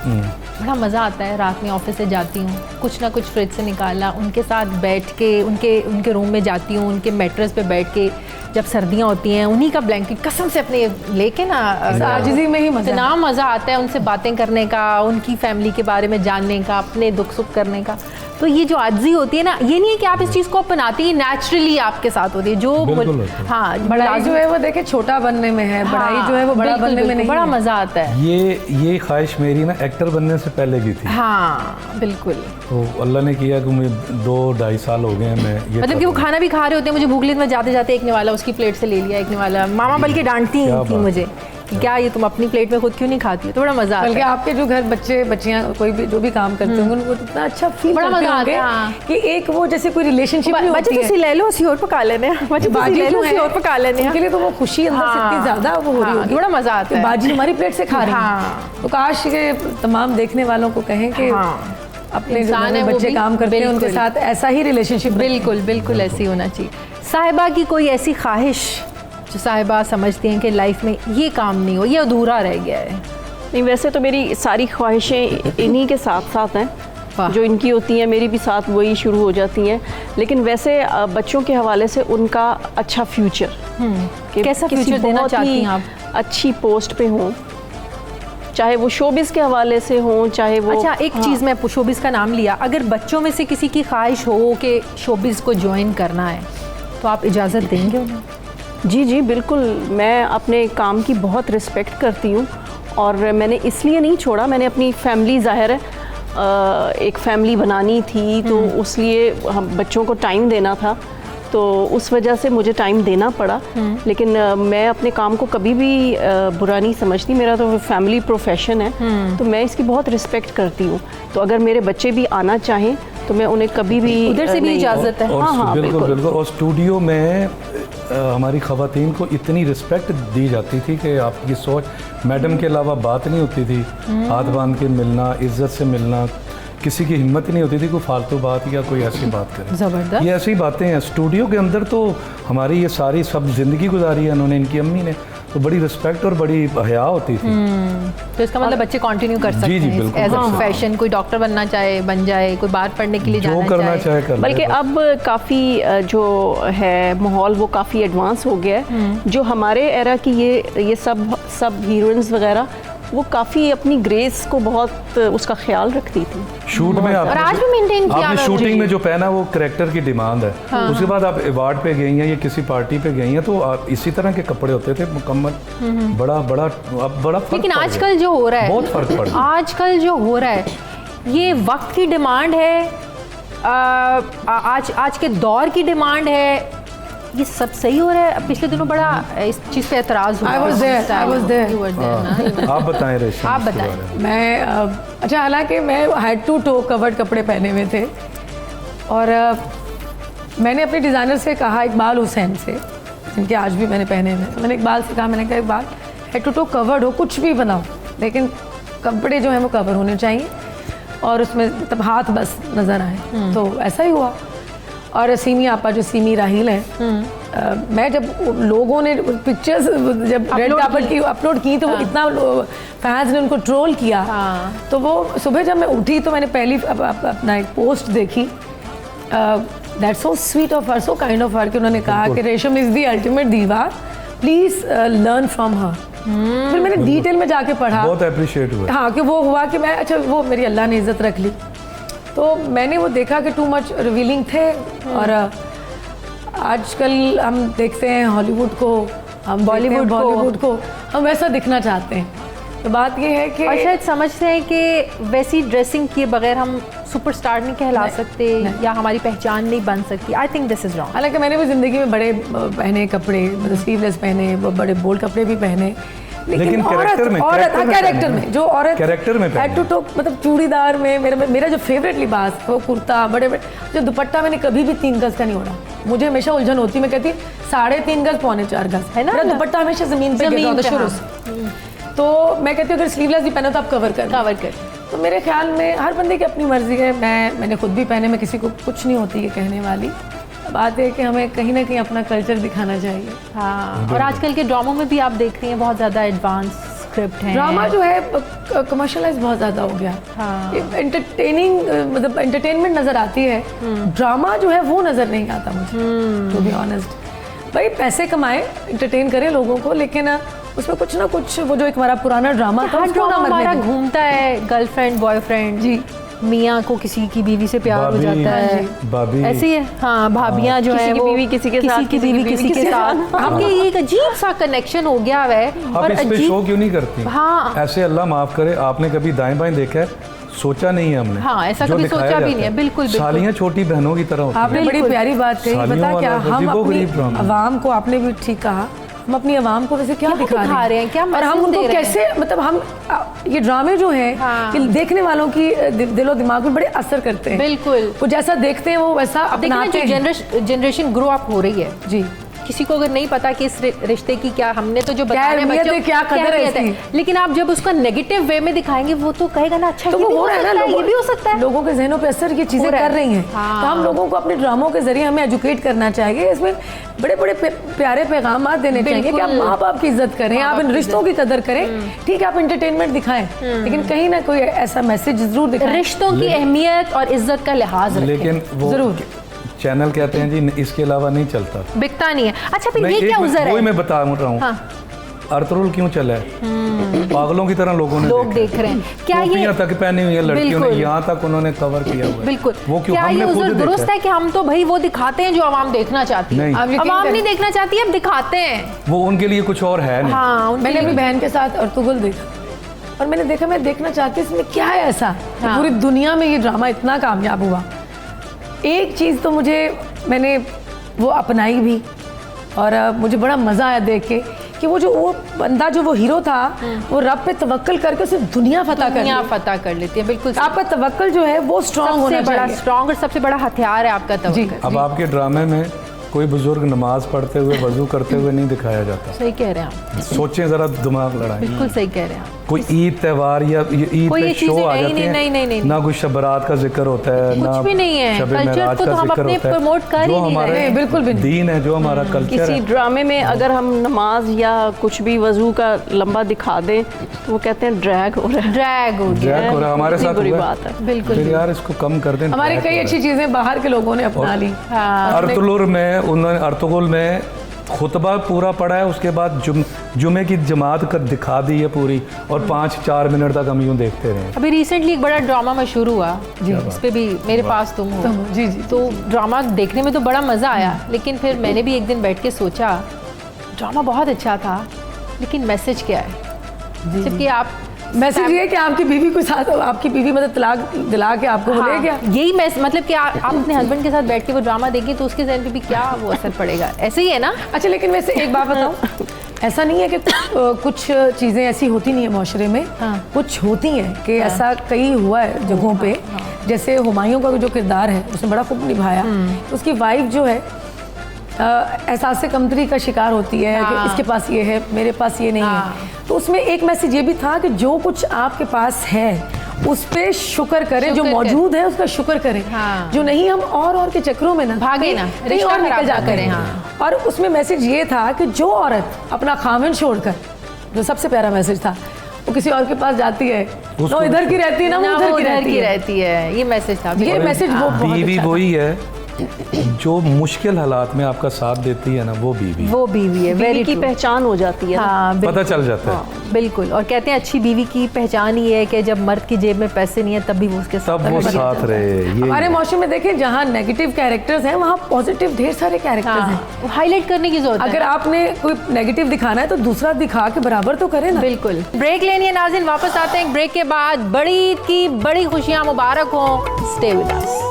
बड़ा मज़ा आता है। रात में ऑफिस से जाती हूँ, कुछ ना कुछ फ्रिज से निकाला, उनके साथ बैठ के उनके रूम में जाती हूँ, उनके मैट्रेस पे बैठ के, जब सर्दियाँ होती हैं उन्हीं का ब्लैंकेट कसम से अपने लेके ना, आजिज़ी में ही इतना मज़ा आता है उनसे बातें करने का, उनकी फैमिली के बारे में जानने का, अपने दुख सुख करने का। तो ये जो आजिज़ी होती है ना, ये नहीं है कि आप इस चीज़ को अपनाती हैं, नेचुरली आपके साथ होती है। जो हाँ, बड़ाई जो है वो देखे छोटा बनने में है, बड़ाई जो है वो बड़ा बनने में नहीं। बड़ा मज़ा आता है। ये ख्वाहिश मेरी ना एक्टर बनने से पहले की थी। हाँ बिल्कुल। तो अल्लाह ने किया कि मुझे 2-2.5 साल हो गए हैं मैं ये, मतलब कि वो खाना भी खा रहे होते हैं, मुझे भूख लगी, मैं जाते जाते एक निवाला उसकी प्लेट से ले लिया, एक निवाला। मामा बल्कि डांटती थी मुझे कि क्या ये तुम अपनी प्लेट में खुद क्यों नहीं खाती हो। तो बड़ा मजा आता है। बल्कि आपके जो घर बच्चे बच्चियां कोई भी जो भी काम करते होंगे उनको इतना अच्छा फील बड़ा मजा आता है कि एक वो जैसे कोई रिलेशनशिप नहीं होती है। बच्चे ले लो, उसी और पका लेने, बच्चे ले लो, उसी और पका लेने, उनके लिए तो वो खुशी अंदर से इतनी ज्यादा वो हो रही होगी। बड़ा मजा आता है। बाजी हमारी प्लेट से खा रही है। तो काश के तमाम देखने वालों को कहें कि अपने इंसान है, बच्चे काम करते हैं, उनके साथ ऐसा ही रिलेशनशिप बिल्कुल बिल्कुल ऐसी होना चाहिए। साहिबा की कोई ऐसी ख्वाहिश जो साहिबा समझती हैं कि लाइफ में ये काम नहीं हो, ये अधूरा रह गया है? नहीं, वैसे तो मेरी सारी ख्वाहिशें इन्हीं के साथ साथ हैं। जो इनकी होती हैं मेरी भी साथ वही शुरू हो जाती हैं। लेकिन वैसे बच्चों के हवाले से उनका अच्छा फ्यूचर, कैसा फ्यूचर देना चाहती हैं आप? अच्छी पोस्ट पे हों, चाहे वो शोबिस के हवाले से हों, चाहे वो। अच्छा, एक चीज़ मैं शोबिस का नाम लिया, अगर बच्चों में से किसी की ख्वाहिश हो कि शोबिस को ज्वाइन करना है तो आप इजाज़त देंगे उन्हें? जी बिल्कुल। मैं अपने काम की बहुत रिस्पेक्ट करती हूँ और मैंने इसलिए नहीं छोड़ा, मैंने अपनी फैमिली, ज़ाहिर है एक फ़ैमिली बनानी थी, तो उस लिए हम बच्चों को टाइम देना था, तो उस वजह से मुझे टाइम देना पड़ा। लेकिन मैं अपने काम को कभी भी बुरा नहीं समझती, मेरा तो फैमिली प्रोफेशन है, तो मैं इसकी बहुत रिस्पेक्ट करती हूँ। तो अगर मेरे बच्चे भी आना चाहें तो मैं उन्हें कभी भी उधर से भी इजाज़त है। हाँ, बिल्कुल। और स्टूडियो में हमारी ख़वातीन को इतनी रिस्पेक्ट दी जाती थी कि आपकी सोच, मैडम के अलावा बात नहीं होती थी, हाथ बांध के मिलना, इज्जत से मिलना, किसी की हिम्मत नहीं होती थी कोई फालतू बात या कोई ऐसी बात करे। ज़बरदस्त। ये ऐसी बातें हैं। स्टूडियो के अंदर तो हमारी ये सारी सब ज़िंदगी गुजारी है उन्होंने, इनकी अम्मी ने, तो बड़ी रिस्पेक्ट और बड़ी हया होती थी। तो इसका मतलब बच्चे कंटिन्यू कर सकते जी, हैं बिल्कुल एज अ कर सकते हैं। प्रोफेशन। कोई डॉक्टर बनना चाहे बन जाए, कोई बाहर पढ़ने के लिए जो जाना करना चाहे कर ले। बल्कि अब काफ़ी जो है माहौल वो काफ़ी एडवांस हो गया है। जो हमारे एरा की ये सब हीरोइंस वगैरह वो काफ़ी अपनी ग्रेस को बहुत उसका ख्याल रखती थी। शूट में और आज भी मेंटेन किया आपने हुआ है। शूटिंग में जो पहना वो कैरेक्टर की डिमांड है। उसके बाद आप अवार्ड पे गई हैं या किसी पार्टी पे गई हैं तो आप इसी तरह के कपड़े होते थे मुकम्मल। बड़ा फर्क लेकिन पड़ आजकल गया। जो हो रहा है, बहुत फर्क पड़ गया। आजकल जो हो रहा है ये वक्त की डिमांड है, आज के दौर की डिमांड है। ये सब सही हो रहा है? पिछले दिनों बड़ा इस चीज़ पे एतराज़ हुआ। I was there. You were there, ना? आप बताएं रेशम आप इसके बताएं। बारे में। मैं अच्छा, हालांकि मैं हेड टू टो कवर्ड कपड़े पहने हुए थे और मैंने अपने डिज़ाइनर से कहा, इकबाल हुसैन से, जिनके आज भी मैंने पहने हुए हैं, तो मैंने इकबाल से कहा, मैंने कहा Iqbal head to toe covered हो, कुछ भी बनाओ लेकिन कपड़े जो हैं वो कवर होने चाहिए और उसमें मतलब हाथ बस नज़र आए। तो ऐसा ही हुआ। और सीमी आपा जो सीमी राहील है, मैं जब लोगों ने पिक्चर्स जब रेड कार्पेट की अपलोड की तो वो इतना फैंस ने उनको ट्रोल किया। तो वो सुबह जब मैं उठी तो मैंने पहली अपना एक पोस्ट देखी, that's so sweet of her, so kind of her, कि उन्होंने कहा कि रेशम इज़ द अल्टीमेट दीवा, प्लीज़ लर्न फ्रॉम हर। फिर मैंने डिटेल में जाके पढ़ा, बहुत अप्रिशिएट हुआ। हाँ, कि वो हुआ कि मैं, अच्छा वो मेरी अल्लाह ने इज़्ज़त रख ली। तो मैंने वो देखा कि टू मच रिवीलिंग थे। और आजकल हम देखते हैं हॉलीवुड को, हम बॉलीवुड को हम वैसा दिखना चाहते हैं। तो बात ये है कि और शायद समझते हैं कि वैसी ड्रेसिंग किए बगैर हम सुपरस्टार नहीं कहला सकते या हमारी पहचान नहीं बन सकती। I think this is wrong. हालांकि मैंने भी ज़िंदगी में बड़े पहने कपड़े, मतलब स्लीवलेस पहने, वो बड़े बोल्ड कपड़े भी पहने, लेकिन कैरेक्टर में कैरेक्टर में जो औरत कैरेक्टर में हेड टू टो, मतलब चूड़ीदार में मेरा जो फेवरेट लिबास वो कुर्ता, बड़े जो दुपट्टा मैंने कभी भी 3 गज का नहीं ओढ़ा। मुझे हमेशा उलझन होती, मैं कहती 3.5 गज, 4.25 गज है ना, मेरा दुपट्टा हमेशा ज़मीन पे गिरता था शुरू से। तो मैं कहती हूँ अगर स्लीवलेस भी पहना तो आप कवर कर। तो मेरे ख्याल में हर बंदे की अपनी मर्जी है। मैंने खुद भी पहने, मैं किसी को कुछ नहीं होती है कहने वाली। बात है कि हमें कहीं ना कहीं अपना कल्चर दिखाना चाहिए। हाँ, और आजकल के ड्रामों में भी आप देख रही हैं बहुत ज़्यादा एडवांस स्क्रिप्ट हैं। ड्रामा जो है कमर्शलाइज बहुत ज़्यादा हो गया। हाँ। एंटरटेनिंग, मतलब एंटरटेनमेंट नज़र आती है, ड्रामा जो है वो नज़र नहीं आता मुझे, टू बी ऑनेस्ट। भाई पैसे कमाएं, एंटरटेन करें लोगों को, लेकिन उसमें कुछ ना कुछ वो जो एक हमारा पुराना ड्रामा था, हर उसको ना ड्रामा मरने हमारा दें। घूमता है, गर्लफ्रेंड बॉयफ्रेंड, जी, मियाँ को किसी की बीवी से प्यार हो भाभी, जाता है, भाभी। ऐसी है। हाँ, भाभियाँ जो किसी है की वो बीवी किसी के साथ, की बीवी किसी के साथ। हमके ये एक अजीब सा कनेक्शन हो गया है आप और इस पे शो अजीब। क्यों नहीं करती? हाँ। ऐसे अल्लाह माफ करे, आपने कभी दाएं बाएं देखा है? सोचा नहीं है हमने। हाँ, ऐसा जो कभी दिखाया सोचा भी जाता नहीं है, बिल्कुल, बिल्कुल। सालियां छोटी बहनों की तरह होती आपने हैं। बड़ी प्यारी बात कही। सालियों पता क्या, वाला हम अजीबो-गरीब अपनी ड्रामा। आवाम को, आपने भी ठीक कहा, हम अपनी आवाम को वैसे क्या दिखा रहे हैं, क्या और हम मैसेज उनको दे रहे हैं? कैसे, मतलब हम ये ड्रामे जो हैं, हाँ। ये देखने वालों की दिलो दिमाग में बड़े असर करते हैं। बिल्कुल। वो जैसा देखते हैं वो वैसा अपनाते हैं। जनरेशन ग्रो अप हो रही है जी, किसी को अगर नहीं पता कि इस रिश्ते की क्या, हमने तो जो बताया अहमियत है, क्या कदर है इसकी। लेकिन आप जब उसका नेगेटिव वे में दिखाएंगे वो तो कहेगा ना, अच्छा तो ये वो भी हो रहा है ना, ये भी हो सकता है। लोगों के जहनों पे असर ये चीज़ें हो रहा है। कर रही हैं। हाँ। तो हम लोगों को अपने ड्रामों के जरिए हमें एजुकेट करना चाहिए। इसमें बड़े बड़े प्यारे पैगाम देने चाहिए कि आप माँ बाप की इज्जत करें, आप इन रिश्तों की कदर करें। ठीक है, आप एंटरटेनमेंट दिखाएं, लेकिन कहीं ना कोई ऐसा मैसेज जरूर दिखाएं। रिश्तों की अहमियत और इज्जत का लिहाज रखें। लेकिन वो जरूर। चैनल कहते हैं जी इसके अलावा नहीं चलता। बिकता नहीं है। अच्छा, फिर नहीं, ये क्या उज़र वही है? मैं बता रहा हूँ। हाँ। अर्तुगरुल क्यों चला है? पागलों की तरह लोगों ने लोग देखा है। देख रहे हैं। क्या ये टोपियां तक पहनी हुई है लड़कियों ने, बिल्कुल। यहाँ तक उन्होंने कवर किया हुआ है। बिल्कुल। वो क्यों? क्या ये हमने खुद उज़र देखा दुरुस्त है कि हम तो भाई वो दिखाते हैं जो आवाम देखना चाहती है? नहीं। आप यकीन आवाम करें। नहीं देखना चाहती है, हम दिखाते हैं। वो उनके लिए कुछ और है नहीं। हाँ, मैंने अपनी बहन के साथ अर्तुगरुल देखा और मैंने देखा, मैं देखना चाहती इसमें क्या है ऐसा कि हाँ। पूरी दुनिया में ये ड्रामा इतना कामयाब हुआ। एक चीज़ तो मैंने वो अपनाई भी, और मुझे बड़ा मज़ा आया देख के कि वो बंदा जो वो हीरो था, वो रब पे तवक्कल करके उसे दुनिया दुनिया फतह कर लेती है। बिल्कुल। आपका तवक्कल जो है वो स्ट्रांग होना सबसे बड़ा चाहिए। स्ट्रॉन्ग और सबसे बड़ा हथियार है आपका तवक्कुल। अब आपके ड्रामे में कोई बुजुर्ग नमाज पढ़ते हुए, वजू करते हुए नहीं दिखाया जाता। सही कह रहे हैं आप, सोचें जरा, दिमाग लड़ाएं। बिल्कुल सही कह रहे हैं आप। कोई ईद त्यौहार या ईद कोई पे ये शो चीज़ें आ नहीं, जाते हैं, नहीं, नहीं, नहीं, ना कोई शब-ए-बारात का जिक्र होता है, ना कुछ भी नहीं है। शब-ए कल्चर मेराज को का तो हम जिक्र अपने होता है। प्रमोट कर ही जो नहीं हमारे रहे। बिल्कुल भी नहीं। दीन है, जो हमारा कल्चर किसी है। ड्रामे में अगर हम नमाज या कुछ भी वजू का लंबा दिखा दें तो वो कहते हैं ड्रैग हो रहा है। ड्रैग हो गया। ड्रैग हो रहा है, हमारे कितनी साथ बुरी हुआ है। बात है। बिल्कुल फिर यार इसको कम कर दें। हमारी कई अच्छी चीज़ें बाहर के लोगों ने अपना ली। अर्तुगरुल में खुतबा पूरा पढ़ा है, उसके बाद जुमे की जमात कर दिखा दी है पूरी, और 5-4 मिनट तक हम यूँ देखते रहे। अभी रिसेंटली एक बड़ा ड्रामा मशहूर हुआ जी, इस पे भी मेरे पास तुम हो। जी जी। तो ड्रामा देखने में तो बड़ा मज़ा आया, लेकिन फिर मैंने भी एक दिन बैठ के सोचा ड्रामा बहुत अच्छा था, लेकिन मैसेज क्या है? जबकि आप मैसेज ये है कि आपकी बीवी को साथ, आपकी बीवी मतलब तलाक दिला के आपको बोले क्या? यही मतलब कि आप अपने हस्बैंड के साथ बैठ के वो ड्रामा देखें तो उसके जहन पे भी क्या वो असर पड़ेगा, ऐसे ही है ना? अच्छा, लेकिन वैसे एक बात बताऊं, ऐसा नहीं है कि कुछ चीज़ें ऐसी होती नहीं है माशरे में, कुछ होती हैं कि ऐसा कई हुआ है जगहों पे। जैसे हुमायूं का जो किरदार है उसने बड़ा खूब निभाया। उसकी वाइफ जो है एहसास कमतरी का शिकार होती है कि इसके पास ये है, मेरे पास ये नहीं है। तो उसमें एक मैसेज ये भी था कि जो कुछ आपके पास है उस पे शुक्र करें, जो मौजूद है उसका शुक्र करें, जो नहीं हम और के चक्रों में ना भागे ना, कहीं और निकल जाते करें। हैं। और उसमें मैसेज ये था कि जो औरत अपना खामिन छोड़कर, जो सबसे प्यारा मैसेज था, वो किसी और के पास जाती है, ना इधर की रहती है ना वो उधर की रहती है। ये मैसेज था। ये मैसेज वो बहुत बीवी अच्छा वही है जो मुश्किल हालात में आपका साथ देती है ना, वो बीवी है। बीवी की पहचान हो जाती है। हाँ, पता चल जाता है। बिल्कुल। और कहते हैं अच्छी बीवी की पहचान ही है कि जब मर्द की जेब में पैसे नहीं है तब भी वो उसके तब वो साथ रहे। हमारे मौसम में देखें, जहाँ नेगेटिव कैरेक्टर्स हैं वहाँ पॉजिटिव ढेर सारे कैरेक्टर्स हैं। हाईलाइट करने की जरूरत है। अगर आपने कोई नेगेटिव दिखाना है तो दूसरा दिखा के बराबर तो करें ना। बिल्कुल। ब्रेक लेनी है नाज़रीन, वापस आते हैं ब्रेक के बाद। बड़ी ईद की बड़ी खुशियाँ मुबारक हों। Stay with us.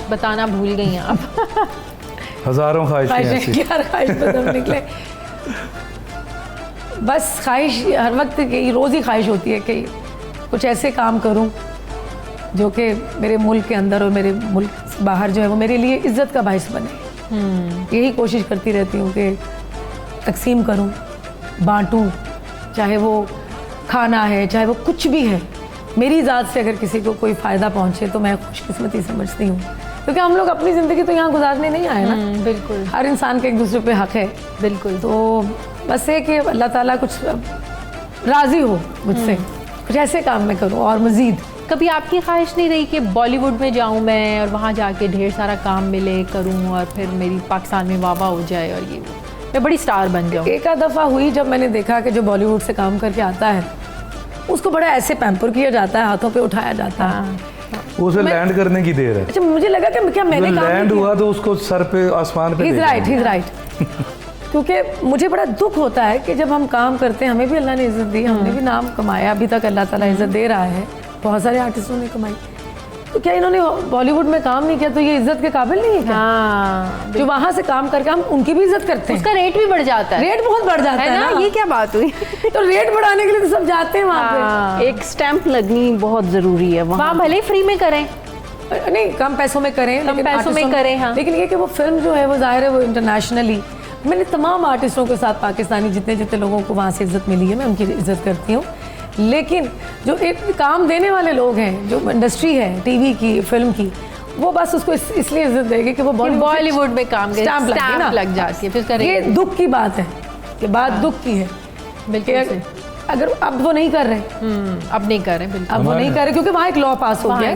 बताना भूल गई हैं आप। हजारों ख्वाहिशें ऐसी। यार ख्वाहिश तो सब निकले। बस ख्वाहिश हर वक्त की, रोज़ ही ख्वाहिश होती है कि कुछ ऐसे काम करूं जो कि मेरे मुल्क के अंदर और मेरे मुल्क से बाहर जो है वो मेरे लिए इज़्ज़त का बाइस बने। यही कोशिश करती रहती हूँ कि तकसीम करूं, बांटूं, चाहे वो खाना है, चाहे वो कुछ भी है। मेरी ज़ात से अगर किसी को कोई फ़ायदा पहुँचे तो मैं खुशकिस्मती समझती हूँ, क्योंकि हम लोग अपनी ज़िंदगी तो यहाँ गुजारने नहीं आए ना। बिल्कुल। हर इंसान के एक दूसरे पे हक है। बिल्कुल। तो बस ये कि अल्लाह ताला कुछ राज़ी हो मुझसे, कुछ ऐसे काम मैं करूँ और मज़ीद। कभी आपकी ख्वाहिश नहीं रही कि बॉलीवुड में जाऊँ मैं और वहाँ जाके ढेर सारा काम मिले करूँ और फिर मेरी पाकिस्तान में वाह हो जाए और ये मैं बड़ी स्टार बन जाऊँ? एक आध दफ़ा हुई जब मैंने देखा कि जो बॉलीवुड से काम करके आता है उसको बड़ा ऐसे पैम्पर किया जाता है, हाथों पे उठाया जाता है। उसे लैंड करने की देर है। अच्छा, मुझे लगा कि क्या मैंने काम लैंड हुआ तो उसको सर पे आसमान पे। He's right। क्योंकि मुझे बड़ा दुख होता है कि जब हम काम करते हैं, हमें भी अल्लाह ने इज़्ज़त दी, हमने भी नाम कमाया, अभी तक अल्लाह ताला इज़्ज़त दे रहा है, बहुत सारे आर्टिस्टों ने कमाई, तो क्या इन्होंने बॉलीवुड में काम नहीं किया तो ये इज़्ज़त के काबिल नहीं है क्या? हाँ, जो वहाँ से काम करके हम उनकी भी इज़्ज़त करते हैं, उसका रेट भी बढ़ जाता है। रेट बहुत बढ़ जाता है ना। ये क्या बात हुई? तो रेट बढ़ाने के लिए तो सब जाते हैं वहाँ पे। एक स्टैंप लगनी बहुत ज़रूरी है वहाँ भले ही फ्री में करें, नहीं कम पैसों में करें, कम पैसों में करें। हाँ, लेकिन ये कि वो फिल्म जो है वो जाहिर है वो इंटरनेशनली, मैंने तमाम आर्टिस्टों के साथ पाकिस्तानी जितने लोगों को वहाँ से इज़्ज़त मिली है मैं उनकी इज़्ज़त करती हूँ। लेकिन जो एक काम देने वाले लोग हैं, जो इंडस्ट्री है टीवी की, फिल्म की, वो बस उसको इसलिए इज़्ज़त देगी कि वो बॉलीवुड में काम स्टैम्प लग जाती है, फिर ये दुख की बात है कि बात दुख की है। बिल्कुल। अगर अब वो नहीं कर रहे, अब नहीं कर रहे, बिल्कुल अब वो नहीं कर रहे, क्योंकि वहाँ एक लॉ पास हो गया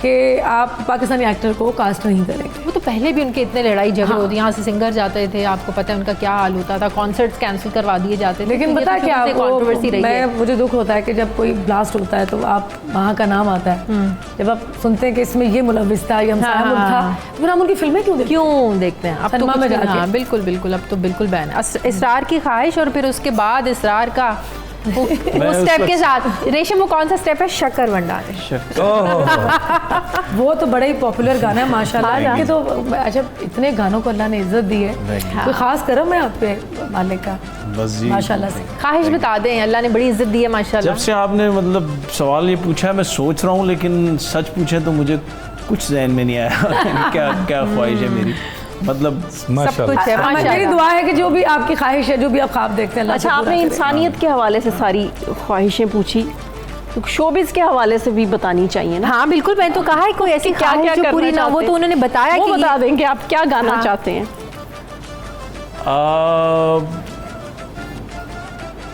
कि आप पाकिस्तानी एक्टर को कास्ट नहीं करेंगे। वो तो पहले भी उनके इतने लड़ाई झगड़े होते, यहाँ से सिंगर जाते थे, आपको पता है उनका क्या हाल होता था, कॉन्सर्ट्स कैंसिल करवा दिए जाते थे। लेकिन पता क्या, कंट्रोवर्सी रही है। मुझे दुख होता है कि जब कोई ब्लास्ट होता है तो आप वहाँ का नाम आता है, जब आप सुनते हैं कि इसमें ये मुलविस था, ये हमसाया मुल्क था, तो फिर हम उनकी फिल्में क्यों देखते हैं? अब तो बिल्कुल अब तो बिल्कुल बैन है। इसरार की ख्वाहिश और फिर उसके बाद इसरार का वो स्टेप के साथ रेशम, वो कौन सा स्टेप है? शक्कर भंडार। वो तो बड़ा ही पॉपुलर गाना है माशाल्लाह। इनके तो अच्छा इतने गानों को अल्लाह ने इज्जत दी है, कोई खास करम है आप पे मालिक का? बस जी, माशाल्लाह से। ख्वाहिश बता दें, अल्लाह ने बड़ी इज्जत दी है माशाल्लाह। जब से आपने मतलब सवाल ये पूछा है मैं सोच रहा हूँ, लेकिन सच पूछे तो मुझे कुछ ज़हन में नहीं आया क्या क्या ख्वाहिश है मेरी, मतलब सब कुछ है मेरी माशाल्लाह। दुआ है कि जो भी आपकी ख्वाहिश है, जो भी आप ख्वाब देखते हैं, अल्लाह अच्छा, से पूरा आपने करे। इंसानियत के हवाले से सारी ख्वाहिशें पूछी, तो शोबिस के हवाले से भी बतानी चाहिए ना। हाँ बिल्कुल, मैंने तो कहा है कोई ऐसी क्या ख्वाहिश जो पूरी ना हो, तो उन्होंने बताया वो कि बता दें कि आप क्या गाना हाँ। चाहते हैं।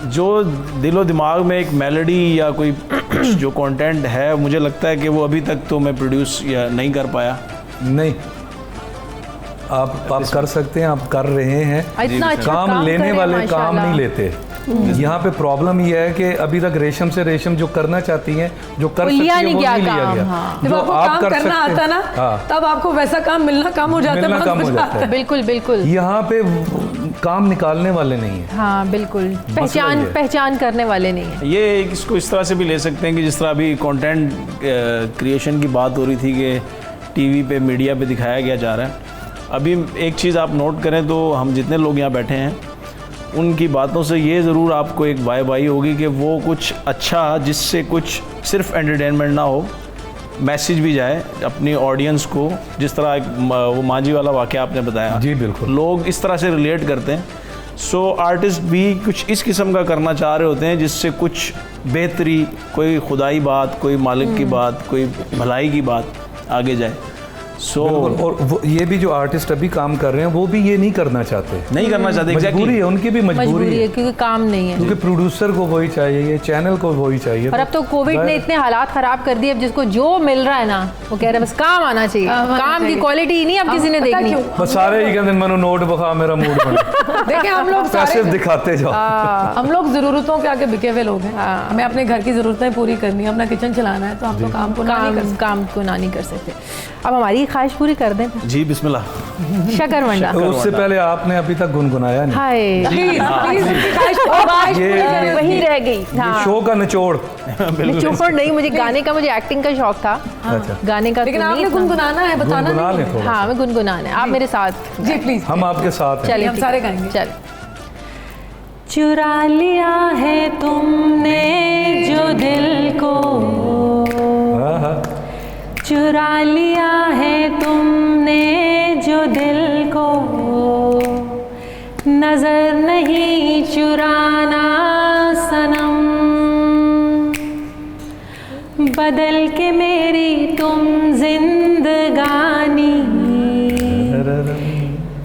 जो दिलो दिमाग में एक मेलोडी या कोई जो कंटेंट है, मुझे लगता है कि वो अभी तक तो मैं प्रोड्यूस या नहीं कर पाया। नहीं, आप कर सकते हैं, आप कर रहे हैं। इतना अच्छा काम लेने करें वाले काम माशाल्लाह। नहीं लेते। यहाँ पे प्रॉब्लम ये है कि अभी तक रेशम से रेशम जो करना चाहती हैं, जो कर वो सकती लिया है, नहीं वो गया नहीं लिया काम, गया। हाँ। जब जो आपको आप काम कर करना सकते आता हैं, ना, हाँ, तब आपको वैसा काम मिलना कम हो जाता है, मिलना बहुत कम हो मजा जाता है। बिल्कुल बिल्कुल, यहाँ पे काम निकालने वाले नहीं है। हाँ बिल्कुल, ये पहचान है। पहचान करने वाले नहीं है। ये इसको इस तरह से भी ले सकते हैं कि जिस तरह अभी कंटेंट क्रिएशन की बात हो रही थी कि टीवी पे मीडिया पे दिखाया गया जा रहा है। अभी एक चीज़ आप नोट करें तो हम जितने लोग यहाँ बैठे हैं उनकी बातों से ये ज़रूर आपको एक वाइब आई होगी कि वो कुछ अच्छा जिससे कुछ सिर्फ एंटरटेनमेंट ना हो, मैसेज भी जाए अपनी ऑडियंस को। जिस तरह एक वो मांझी वाला वाक़या आपने बताया, जी बिल्कुल, लोग इस तरह से रिलेट करते हैं। सो आर्टिस्ट भी कुछ इस किस्म का करना चाह रहे होते हैं जिससे कुछ बेहतरी, कोई खुदाई बात, कोई मालिक की बात, कोई भलाई की बात आगे जाए। बिल्कुल। और वो ये भी जो आर्टिस्ट अभी काम कर रहे हैं वो भी ये नहीं करना चाहते, नहीं करना चाहते। मजबूरी है, उनकी भी मजबूरी मजबूरी है है, क्योंकि काम नहीं है। क्योंकि प्रोड्यूसर को वही चाहिए, चैनल को वही चाहिए। और अब तो कोविड ने इतने हालात खराब कर दिए, अब जिसको जो मिल रहा है ना वो कह रहे हैं बस काम आना चाहिए। काम आना काम की चाहिए। क्वालिटी नहीं अब किसी ने पता देखनी। क्यों? बस सारे ही कहते हैं मनु नोट बखा मेरा मूड बना। देखिए हम लोग पैसे सारे दिखाते जाओ। हम लोग ज़रूरतों के आगे बिके हुए लोग हैं। हमें अपने घर की ज़रूरतें पूरी करनी है, अपना किचन चलाना है, तो हम तो काम को ना नहीं कर सकते। काम को ना नहीं कर सकते। अब हमारी ख्वाहिश पूरी कर दें फिर। जी बिस्मिल्लाह। शक्कर मंडा। तो उससे पहले आपने अभी तक गुनगुनाया नहीं। हाय प्लीज प्लीज उनकी ख्वाहिश ये वही रह गई। ये शो का निचोड़। चोपड़ नहीं, मुझे गाने का, मुझे एक्टिंग का शौक था। अच्छा, गाने का लेकिन तो नहीं आपने इतना। गुनगुनाना है, बताना गुनगुना नहीं लें है। थोड़ा। हाँ, मैं गुनगुनाना है, आप मेरे साथ। जी प्लीज, हम आपके साथ हैं। चलिए हम ठीक सारे है। गाएंगे। चल। चुरा लिया है तुमने जो दिल को, हाँ, हाँ। चुरा लिया है तुमने जो दिल को, नजर नहीं चुराना सनम, बदल के मेरी तुम जिंदगानी,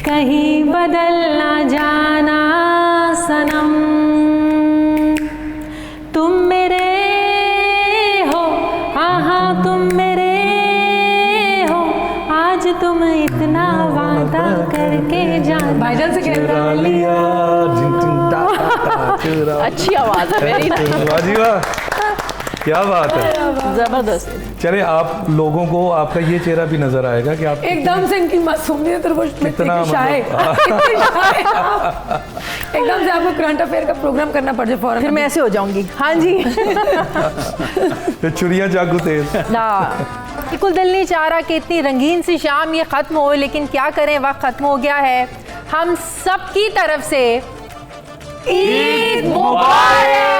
कहीं बदल ना जाना सनम। तुम मेरे हो, हाँ हाँ तुम मेरे हो, आज तुम इतना वादा करके जाना। भाईजान से कह चुरा लिया, जिन जिन टा टा टा, चुरा। अच्छी आवाज़ है, वेरी नाइस, वाह जी वाह, क्या बात है। ज़बरदस्त। चले आप लोगों को आपका ये चेहरा भी नजर आएगा कि आप एकदम से इनकी मासूमियत और वो कितना शाय, इतने शाय आप। एकदम से आपको करंट अफेयर का प्रोग्राम करना पड़ जाए फौरन। फिर मैं ऐसे हो जाऊंगी। हाँ जी। चुरिया जागू तेज। बिल्कुल दिल नहीं चाह रहा कि इतनी रंगीन सी शाम ये ख़त्म हो, लेकिन क्या करें, वक्त ख़त्म हो गया है। हम सब की तरफ से ईद मुबारक।